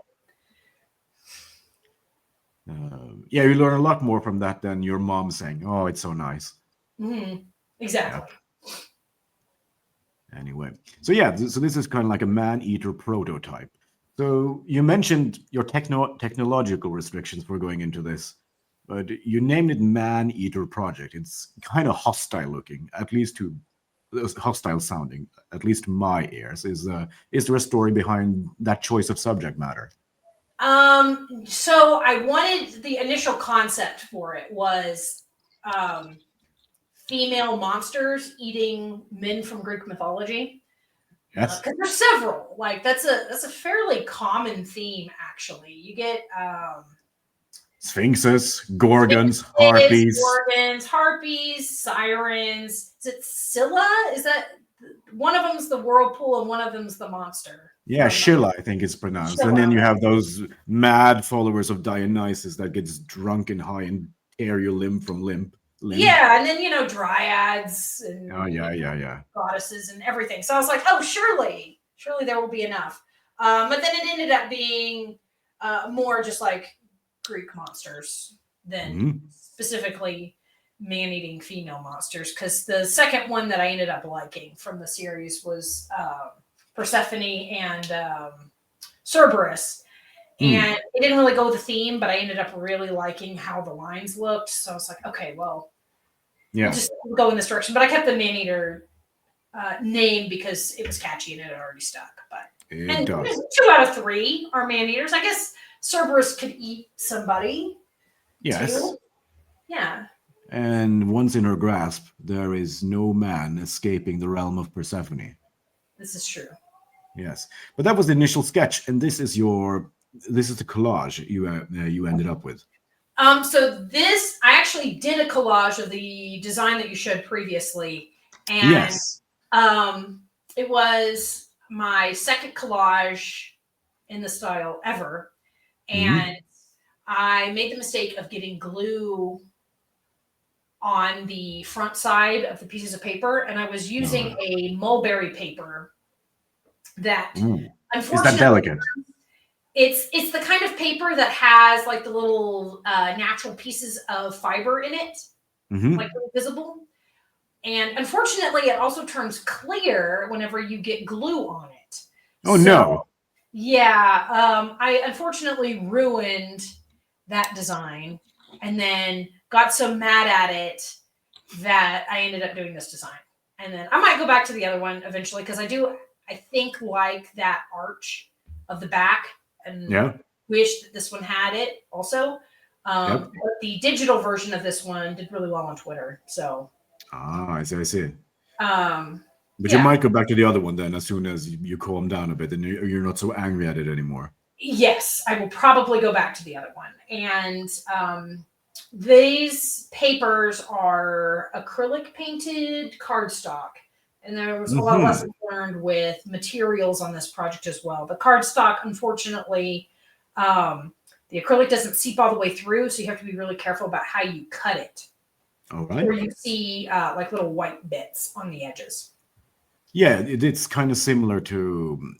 Speaker 1: You learn a lot more from that than your mom saying, "Oh, it's so nice."
Speaker 2: Exactly.
Speaker 1: Yeah. Anyway, so this is kind of like a man-eater prototype. So you mentioned your technological restrictions for going into this, but you named it Man-Eater Project. It's kind of hostile looking, at least to hostile sounding, at least to my ears. Is there a story behind that choice of subject matter?
Speaker 2: So I wanted, the initial concept for it was female monsters eating men from Greek mythology.
Speaker 1: Yes,
Speaker 2: because there's several. Like that's a fairly common theme, actually. You get
Speaker 1: sphinxes, gorgons, harpies,
Speaker 2: sirens. Is it Scylla? Is that one of them's the whirlpool and one of them's the monster?
Speaker 1: Yeah, Scylla, I think it's pronounced. Scylla. And then you have those mad followers of Dionysus that gets drunk and high and tear your limb from limb.
Speaker 2: Yeah, and then dryads and goddesses and everything. So I was like, oh, surely there will be enough. But then it ended up being more just like Greek monsters than specifically man-eating female monsters. Because the second one that I ended up liking from the series was Persephone and Cerberus. And it didn't really go with the theme, but I ended up really liking how the lines looked. So I was like, okay, well, we'll just go in this direction. But I kept the Man-Eater name because it was catchy and it had already stuck. But
Speaker 1: it does.
Speaker 2: 2 out of 3 are Man-Eaters. I guess Cerberus could eat somebody.
Speaker 1: Yes.
Speaker 2: Too. Yeah.
Speaker 1: And once in her grasp, there is no man escaping the realm of Persephone.
Speaker 2: This is true.
Speaker 1: Yes. But that was the initial sketch. And this is the collage you ended up with.
Speaker 2: So this, I actually did a collage of the design that you showed previously. And it was my second collage in the style ever. And I made the mistake of getting glue on the front side of the pieces of paper. And I was using a mulberry paper that unfortunately...
Speaker 1: Is that delicate?
Speaker 2: It's the kind of paper that has like the little natural pieces of fiber in it.
Speaker 1: Hmm.
Speaker 2: like visible. And unfortunately, it also turns clear whenever you get glue on it.
Speaker 1: Oh,
Speaker 2: So,
Speaker 1: no.
Speaker 2: yeah, I unfortunately ruined that design and then got so mad at it that I ended up doing this design. And then I might go back to the other one eventually because I think, like that arch of the back and
Speaker 1: Yeah.
Speaker 2: wish that this one had it also.
Speaker 1: Yep.
Speaker 2: But the digital version of this one did really well on Twitter. So,
Speaker 1: Ah, I see. I see.
Speaker 2: um,
Speaker 1: But you
Speaker 2: yeah.
Speaker 1: might go back to the other one then as soon as you calm down a bit and you're not so angry at it anymore.
Speaker 2: Yes, I will probably go back to the other one. And these papers are acrylic painted cardstock. And there was a lot of
Speaker 1: Hmm.
Speaker 2: lessons learned with materials on this project as well. The cardstock, unfortunately, the acrylic doesn't seep all the way through, so you have to be really careful about how you cut it.
Speaker 1: All right.
Speaker 2: Or you see like little white bits on the edges.
Speaker 1: Yeah, it's kind of similar to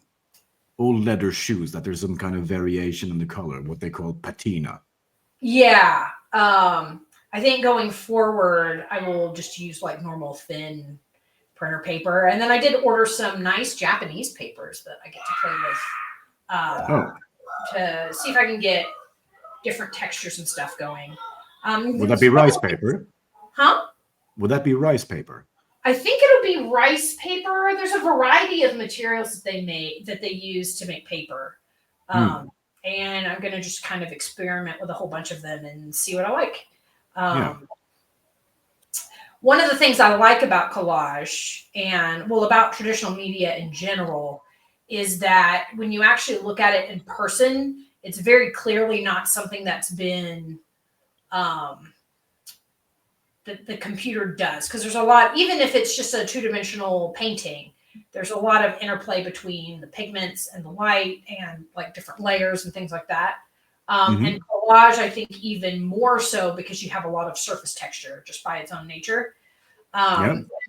Speaker 1: old leather shoes, that there's some kind of variation in the color, what they call patina.
Speaker 2: Yeah. I think going forward, I will just use like normal thin printer paper. And then I did order some nice Japanese papers that I get to play with
Speaker 1: Oh,
Speaker 2: to see if I can get different textures and stuff going.
Speaker 1: would that be rice paper?
Speaker 2: Huh?
Speaker 1: Would that be rice paper?
Speaker 2: I think it'll be rice paper. There's a variety of materials that they use to make paper. And I'm going to just kind of experiment with a whole bunch of them and see what I like.
Speaker 1: Yeah.
Speaker 2: One of the things I like about collage and, well, about traditional media in general is that when you actually look at it in person, it's very clearly not something that's been that the computer does. Because there's a lot, even if it's just a two-dimensional painting, there's a lot of interplay between the pigments and the light and like different layers and things like that. And collage, I think, even more so because you have a lot of surface texture just by its own nature.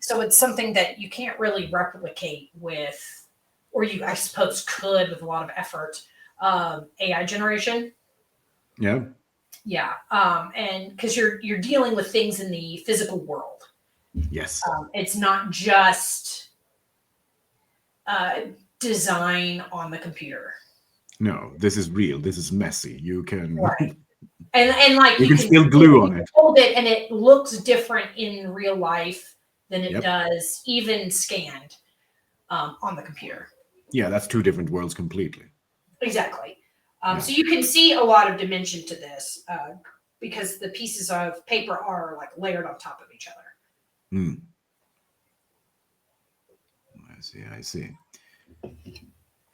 Speaker 2: So it's something that you can't really replicate with, or you, I suppose, could with a lot of effort, AI generation.
Speaker 1: Yeah.
Speaker 2: Yeah. And because you're dealing with things in the physical world.
Speaker 1: Yes.
Speaker 2: It's not just design on the computer.
Speaker 1: No, this is real. This is messy. You can
Speaker 2: Right. And like
Speaker 1: you can still glue on it.
Speaker 2: Hold it and it looks different in real life than it
Speaker 1: Yep.
Speaker 2: does even scanned on the computer.
Speaker 1: Yeah, that's two different worlds completely.
Speaker 2: Exactly. So you can see a lot of dimension to this because the pieces of paper are like layered on top of each other.
Speaker 1: I see.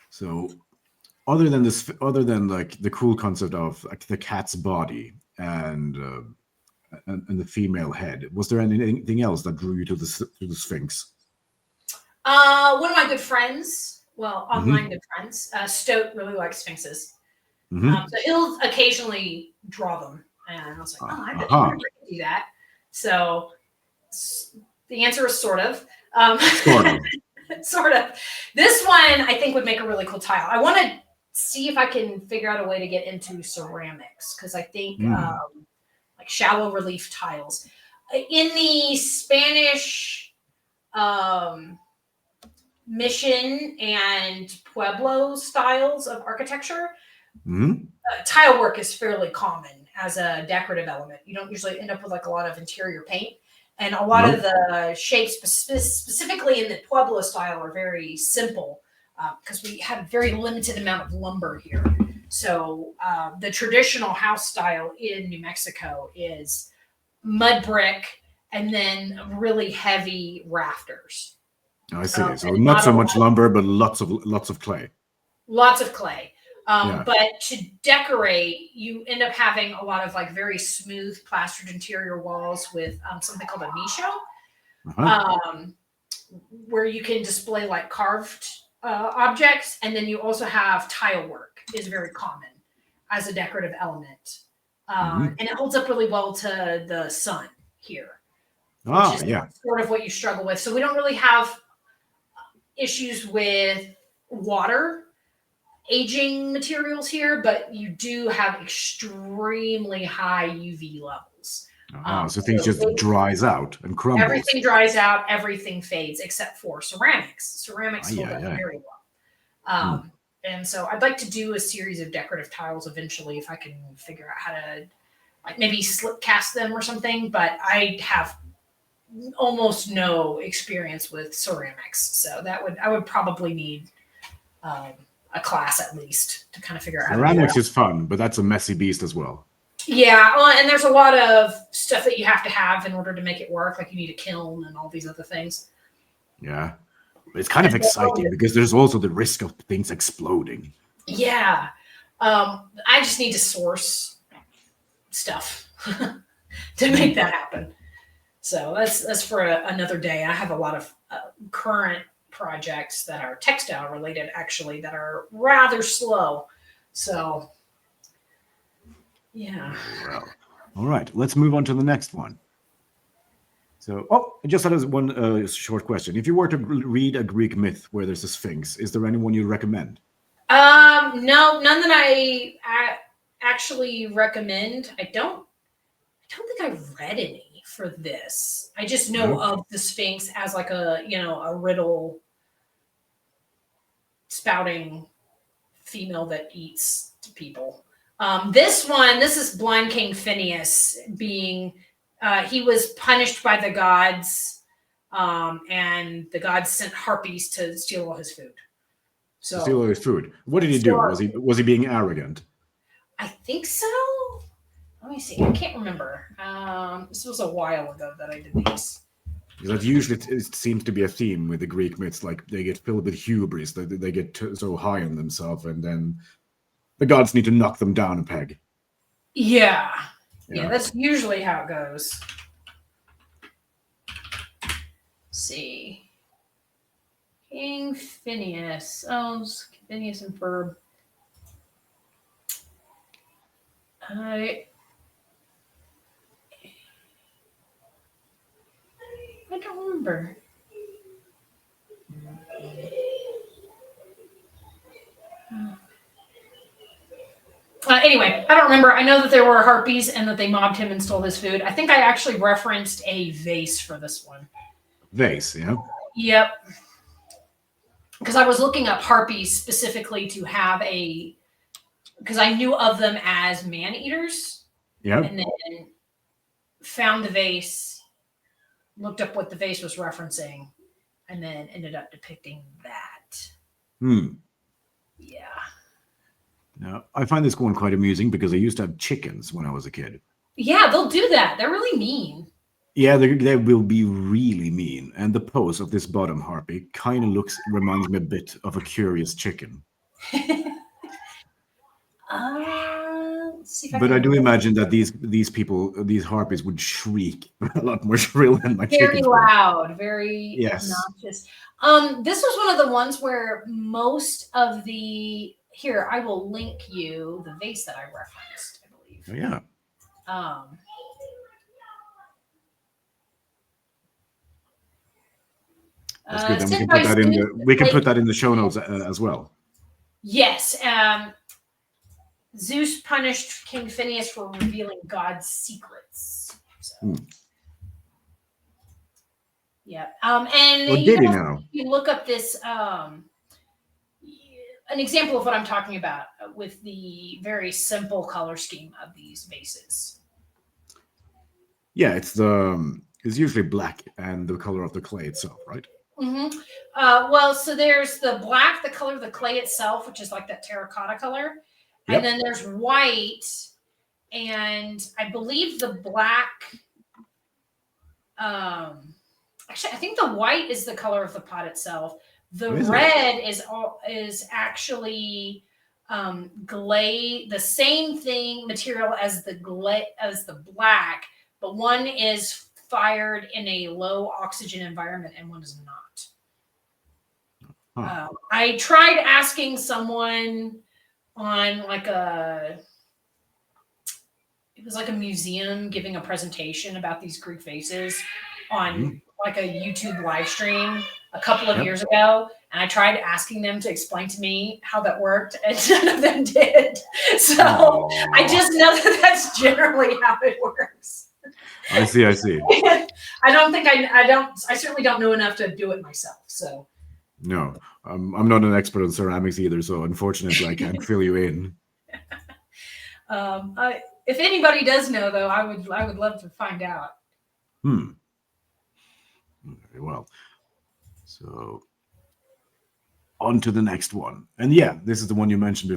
Speaker 1: So other than this, other than like the cool concept of like the cat's body and the female head, was there anything else that drew you to the Sphinx?
Speaker 2: One of my good friends, well, online good friends, Stoat really likes sphinxes. So he'll occasionally draw them. And I was like, oh, I bet you could do that. So the answer is sort of.
Speaker 1: Sort of.
Speaker 2: Sort of. This one, I think, would make a really cool tile. I want to see if I can figure out a way to get into ceramics because I think like shallow relief tiles. In the Spanish mission and Pueblo styles of architecture, tile work is fairly common as a decorative element. You don't usually end up with like a lot of interior paint. And a lot of the shapes, specifically in the Pueblo style, are very simple because we had a very limited amount of lumber here. So the traditional house style in New Mexico is mud brick and then really heavy rafters.
Speaker 1: I see. So not so much lumber, but lots of clay.
Speaker 2: Lots of clay. But to decorate, you end up having a lot of like very smooth plastered interior walls with something called a nicho, where you can display like carved objects. And then you also have tile work is very common as a decorative element. And it holds up really well to the sun here, which is sort of what you struggle with. So we don't really have issues with water aging materials here, but you do have extremely high UV levels.
Speaker 1: So things just dries out and crumbles.
Speaker 2: Everything dries out, everything fades except for ceramics. Ceramics hold up very well. And so I'd like to do a series of decorative tiles eventually if I can figure out how to like maybe slip cast them or something, but I have almost no experience with ceramics. So I would probably need a class at least to kind of figure out.
Speaker 1: Ceramics is fun, but that's a messy beast as well.
Speaker 2: Yeah, well, and there's a lot of stuff that you have to have in order to make it work. Like you need a kiln and all these other things.
Speaker 1: Yeah, it's kind of exciting because there's also the risk of things exploding.
Speaker 2: Yeah, I just need to source stuff to make that happen. So that's for another day. I have a lot of current projects that are textile related, actually, that are rather slow. So, yeah.
Speaker 1: Well, all right. Let's move on to the next one. So, I just had one short question. If you were to read a Greek myth where there's a sphinx, is there anyone you'd recommend?
Speaker 2: No, none that I actually recommend. I don't think I've read any for this. I just know of the Sphinx as like a riddle spouting female that eats people. This is Blind King Phineas being, he was punished by the gods, and the gods sent harpies to steal all his food. So
Speaker 1: steal all his food. What did he do? Was he being arrogant?
Speaker 2: I think so. Let me see. I can't remember. This was a while ago that I did these.
Speaker 1: That usually it seems to be a theme with the Greek myths. Like they get filled with hubris, they get so high on themselves, and then the gods need to knock them down a peg.
Speaker 2: Yeah, that's usually how it goes. Let's see. King Phineas. Oh, Phineas and Ferb. I don't remember. Anyway, I don't remember. I know that there were harpies and that they mobbed him and stole his food. I think I actually referenced a vase for this one.
Speaker 1: Vase, yeah?
Speaker 2: Yep. Because I was looking up harpies specifically to have because I knew of them as man-eaters.
Speaker 1: Yeah.
Speaker 2: And then found the vase, looked up what the vase was referencing, and then ended up depicting that. Yeah.
Speaker 1: Now, I find this one quite amusing because I used to have chickens when I was a kid.
Speaker 2: Yeah, they'll do that. They're really mean.
Speaker 1: Yeah, they will be really mean. And the pose of this bottom harpy kind of reminds me a bit of a curious chicken.
Speaker 2: Let's see if
Speaker 1: but I do imagine that these harpies would shriek a lot more shrill than my chickens.
Speaker 2: Very loud, very
Speaker 1: obnoxious.
Speaker 2: This was one of the ones where most of the I will link you the vase that I referenced, I believe.
Speaker 1: Oh, yeah. That's good. Then we can put that in the show notes as well.
Speaker 2: Yes. Zeus punished King Phineas for revealing God's secrets. So. Yeah. And
Speaker 1: did he now?
Speaker 2: You look up this an example of what I'm talking about with the very simple color scheme of these vases.
Speaker 1: Yeah, it's usually black and the color of the clay itself, right?
Speaker 2: Mm-hmm. Well, so there's the black, the color of the clay itself, which is like that terracotta color. Yep. And then there's white, and I believe the black, actually, I think the white is the color of the pot itself. The red is actually glaze, the same thing material as the black, but one is fired in a low oxygen environment and one is not. I tried asking someone on it was like a museum giving a presentation about these Greek vases on like a YouTube live stream a couple of years ago. And I tried asking them to explain to me how that worked, and none of them did. So I just know that that's generally how it works.
Speaker 1: I see.
Speaker 2: I certainly don't know enough to do it myself. So
Speaker 1: No, I'm not an expert on ceramics either, so unfortunately, I can't fill you in.
Speaker 2: If anybody does know, though, I would love to find out.
Speaker 1: Very well. So on to the next one, and yeah, this is the one you mentioned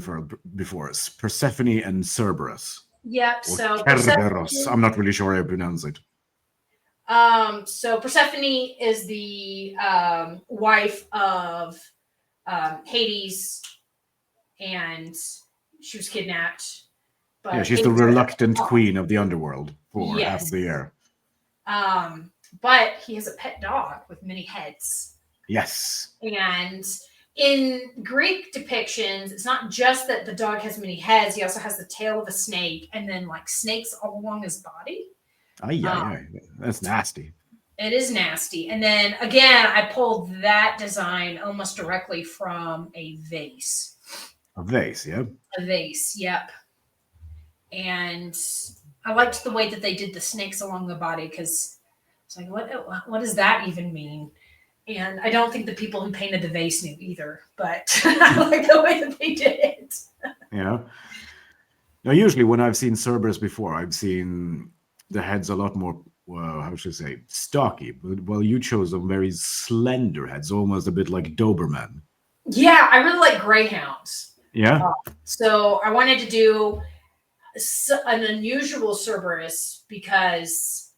Speaker 1: before us: Persephone and Cerberus.
Speaker 2: Yep.
Speaker 1: Or
Speaker 2: So
Speaker 1: Kerberos. I'm not really sure how I pronounce it.
Speaker 2: So Persephone is the wife of Hades, and she was kidnapped. But
Speaker 1: Yeah, she's
Speaker 2: Hades
Speaker 1: the reluctant queen of the underworld for half
Speaker 2: Yes.
Speaker 1: of the year.
Speaker 2: But he has a pet dog with many heads.
Speaker 1: Yes.
Speaker 2: And in Greek depictions, it's not just that the dog has many heads, he also has the tail of a snake and then like snakes all along his body.
Speaker 1: Aye. That's nasty.
Speaker 2: It is nasty. And then again, I pulled that design almost directly from a vase.
Speaker 1: A vase, yeah.
Speaker 2: A vase, yep. And I liked the way that they did the snakes along the body because it's like, what does that even mean? And I don't think the people who painted the vase knew either, but I like the way that they did it.
Speaker 1: Yeah. Now, usually when I've seen Cerberus before, I've seen the heads a lot more, how should I say, stocky. Well, you chose some very slender heads, almost a bit like Doberman.
Speaker 2: Yeah, I really like greyhounds.
Speaker 1: Yeah.
Speaker 2: So I wanted to do an unusual Cerberus because,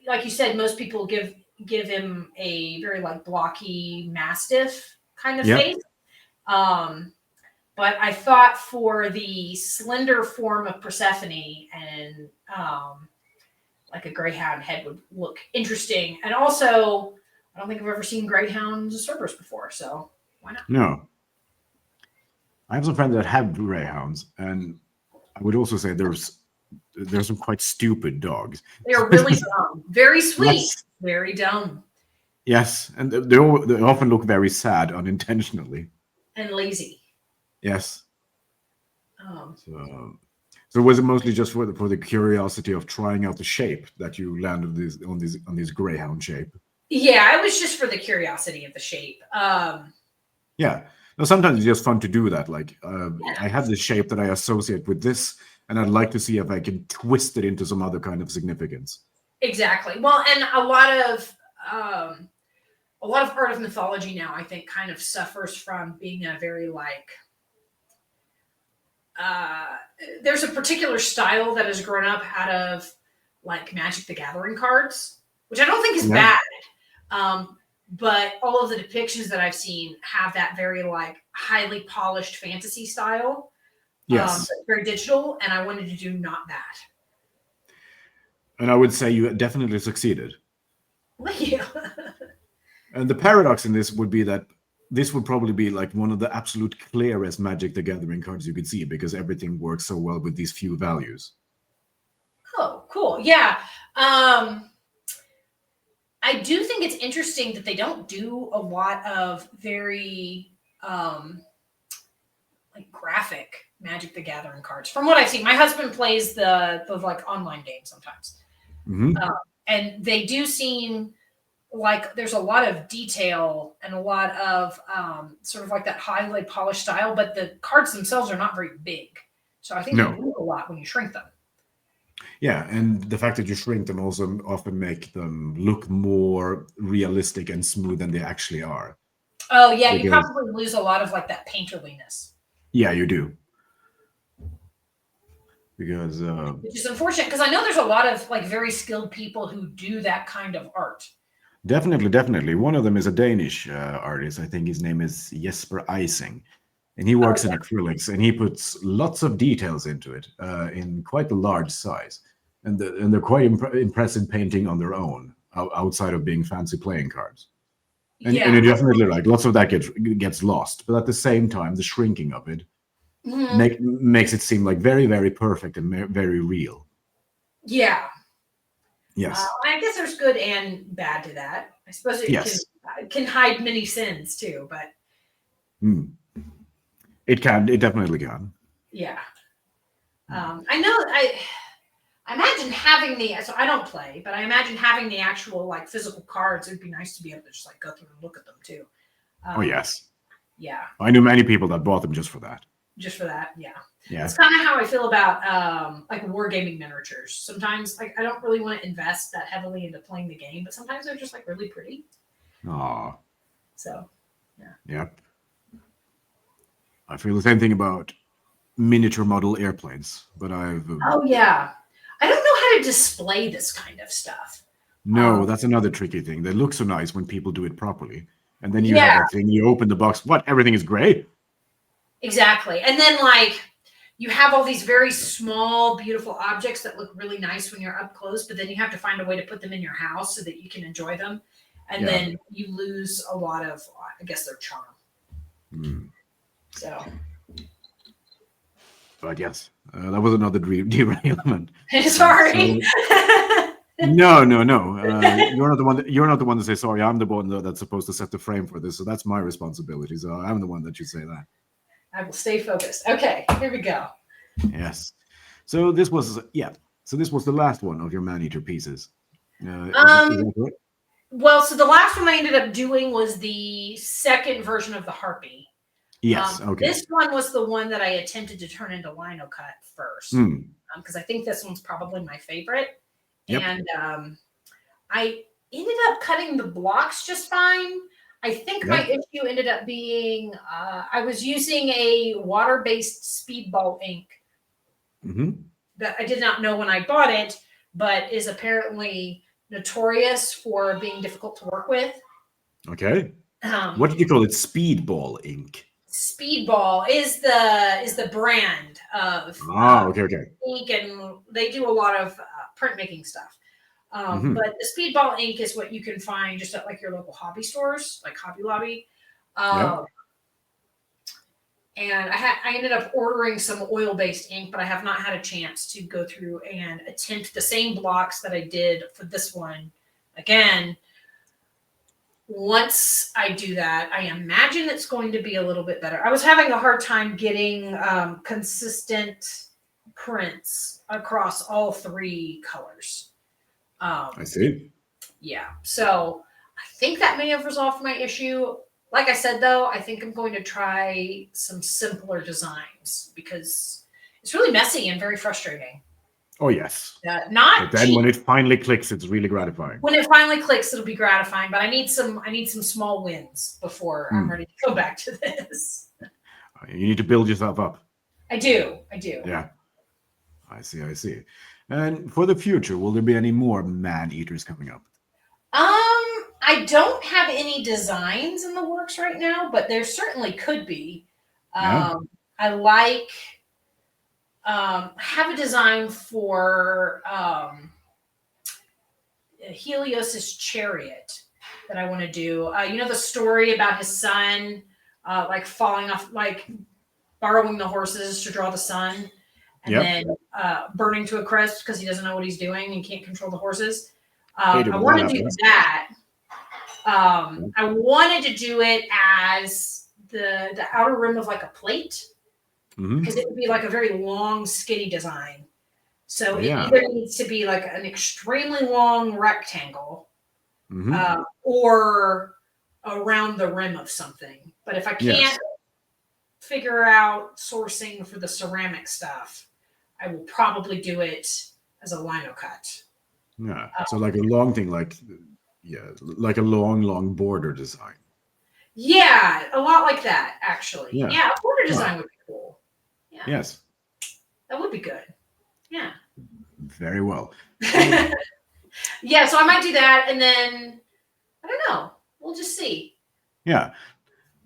Speaker 2: like you said, most people give him a very like blocky mastiff kind of face. But I thought for the slender form of Persephone and like a greyhound head would look interesting. And also, I don't think I've ever seen greyhounds Cerberus before, so why not?
Speaker 1: No. I have some friends that have greyhounds, and I would also say there's some quite stupid dogs.
Speaker 2: They are really dumb. Very sweet.
Speaker 1: Yes.
Speaker 2: Very dumb.
Speaker 1: Yes, and they often look very sad unintentionally.
Speaker 2: And lazy.
Speaker 1: Yes. So was it mostly just for the curiosity of trying out the shape that you landed on this greyhound shape?
Speaker 2: Yeah, it was just for the curiosity of the shape.
Speaker 1: Yeah. Now, sometimes it's just fun to do that. Like, I have this shape that I associate with this, and I'd like to see if I can twist it into some other kind of significance.
Speaker 2: Exactly. Well, and a lot of art of mythology now, I think, kind of suffers from being a very like. There's a particular style that has grown up out of like Magic the Gathering cards, which I don't think is bad. But all of the depictions that I've seen have that very like highly polished fantasy style.
Speaker 1: Yes.
Speaker 2: Very digital, and I wanted to do not that.
Speaker 1: And I would say you definitely succeeded.
Speaker 2: Thank you.
Speaker 1: And the paradox in this would be that this would probably be like one of the absolute clearest Magic the Gathering cards you could see because everything works so well with these few values.
Speaker 2: Oh, cool. Yeah. I do think it's interesting that they don't do a lot of very like graphic Magic the Gathering cards. From what I've seen, my husband plays the like online games sometimes, and they do seem like there's a lot of detail and a lot of sort of like that highly polished style, but the cards themselves are not very big. So I think they move a lot when you shrink them.
Speaker 1: Yeah, and the fact that you shrink them also often make them look more realistic and smooth than they actually are.
Speaker 2: Oh, yeah, you probably lose a lot of like that painterliness.
Speaker 1: Yeah, you do. Because
Speaker 2: which is unfortunate because I know there's a lot of like very skilled people who do that kind of art.
Speaker 1: Definitely. One of them is a Danish artist. I think his name is Jesper Eising. And he works in acrylics, and he puts lots of details into it in quite a large size. And they're quite impressive painting on their own, outside of being fancy playing cards. And you definitely like lots of that gets lost. But at the same time, the shrinking of it makes it seem like very, very perfect and very real.
Speaker 2: Yeah.
Speaker 1: Yes.
Speaker 2: I guess there's good and bad to that. I suppose it can hide many sins too, but. It
Speaker 1: definitely can.
Speaker 2: Yeah. I I imagine having so I don't play, but I imagine having the actual like physical cards. It'd be nice to be able to just like go through and look at them too.
Speaker 1: Oh yes.
Speaker 2: Yeah.
Speaker 1: I knew many people that bought them just for that.
Speaker 2: Just for that, yeah.
Speaker 1: Yeah.
Speaker 2: That's kind of how I feel about like wargaming miniatures. Sometimes like I don't really want to invest that heavily into playing the game, but sometimes they're just like really pretty.
Speaker 1: Aw.
Speaker 2: So, yeah.
Speaker 1: Yep. I feel the same thing about miniature model airplanes, but I've
Speaker 2: Oh yeah. I don't know how to display this kind of stuff.
Speaker 1: no, that's another tricky thing. They look so nice when people do it properly. And then you
Speaker 2: Yeah.
Speaker 1: have that thing, you open the box, what? Everything is gray?
Speaker 2: Exactly. And then like you have all these very small, beautiful objects that look really nice when you're up close, but then you have to find a way to put them in your house so that you can enjoy them. And then you lose a lot of, I guess, their charm. So.
Speaker 1: But yes, that was another derailment.
Speaker 2: Sorry.
Speaker 1: No. You're not the one. You're not the one to say sorry. I'm the one that's supposed to set the frame for this, so that's my responsibility. So I'm the one that should say that.
Speaker 2: I will stay focused. Okay, here we go.
Speaker 1: Yes. So this was the last one of your man-eater pieces. Is that correct?
Speaker 2: Well, so the last one I ended up doing was the second version of the harpy.
Speaker 1: Yes. Okay.
Speaker 2: This one was the one that I attempted to turn into lino cut first, because I think this one's probably my favorite.
Speaker 1: Yep.
Speaker 2: And I ended up cutting the blocks just fine. I think my issue ended up being I was using a water-based speedball ink that I did not know when I bought it, but is apparently notorious for being difficult to work with.
Speaker 1: Okay. What did you call it? Speedball ink.
Speaker 2: Speedball is the brand of ink, and they do a lot of printmaking stuff. But the Speedball ink is what you can find just at like your local hobby stores, like Hobby Lobby. And I ended up ordering some oil-based ink, but I have not had a chance to go through and attempt the same blocks that I did for this one again. Once I do that, I imagine it's going to be a little bit better. I was having a hard time getting consistent prints across all three colors.
Speaker 1: I see.
Speaker 2: Yeah. So I think that may have resolved my issue. Like I said, though, I think I'm going to try some simpler designs because it's really messy and very frustrating.
Speaker 1: Oh, yes.
Speaker 2: Not
Speaker 1: but then
Speaker 2: cheap.
Speaker 1: when it finally clicks, it's really gratifying.
Speaker 2: When it finally clicks, it'll be gratifying. But I need some small wins before I'm ready to go back to this.
Speaker 1: You need to build yourself up.
Speaker 2: I do.
Speaker 1: Yeah. I see. And for the future, will there be any more man-eaters coming up?
Speaker 2: I don't have any designs in the works right now, but there certainly could be. I have a design for Helios's chariot that I want to do. You know the story about his son, like falling off, like borrowing the horses to draw the sun, and then burning to a crisp because he doesn't know what he's doing and can't control the horses. I want to do that. I wanted to do it as the outer rim of like a plate, because it would be like a very long, skinny design. So it either needs to be like an extremely long rectangle or around the rim of something. But if I can't figure out sourcing for the ceramic stuff, I will probably do it as a lino cut.
Speaker 1: Yeah. So like a long thing, like a long border design.
Speaker 2: Yeah, a lot like that, actually. Yeah, a border design would be cool. Yeah.
Speaker 1: Yes.
Speaker 2: That would be good. Yeah.
Speaker 1: Very well.
Speaker 2: Yeah, so I might do that, and then I don't know. We'll just see.
Speaker 1: Yeah.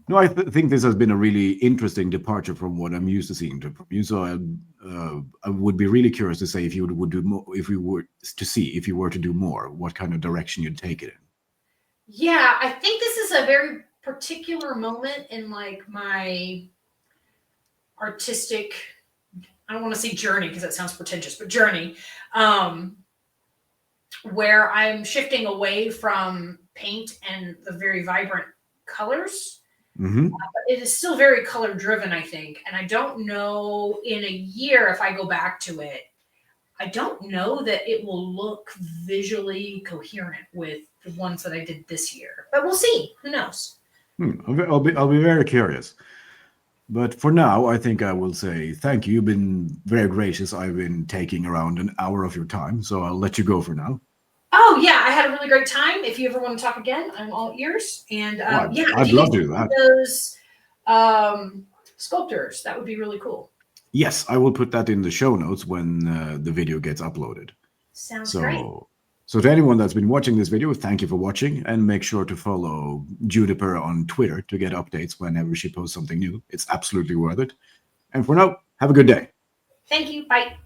Speaker 1: No, I think this has been a really interesting departure from what I'm used to seeing from you. So I would be really curious to say if you would do more, if you were to do more, what kind of direction you'd take it in.
Speaker 2: Yeah, I think this is a very particular moment in like my artistic, I don't want to say journey because that sounds pretentious, but journey, where I'm shifting away from paint and the very vibrant colors. But it is still very color driven, I think. And I don't know in a year if I go back to it, I don't know that it will look visually coherent with the ones that I did this year, but we'll see. Who knows?
Speaker 1: I'll be very curious. But for now, I think I will say thank you. You've been very gracious. I've been taking around an hour of your time, so I'll let you go for now.
Speaker 2: Oh yeah, I had a really great time. If you ever want to talk again, I'm all ears. And yeah,
Speaker 1: I'd love to do that.
Speaker 2: Those sculptors, that would be really cool.
Speaker 1: Yes, I will put that in the show notes when the video gets uploaded.
Speaker 2: Sounds great.
Speaker 1: So to anyone that's been watching this video, thank you for watching, and make sure to follow Juniper on Twitter to get updates whenever she posts something new. It's absolutely worth it. And for now, have a good day.
Speaker 2: Thank you. Bye.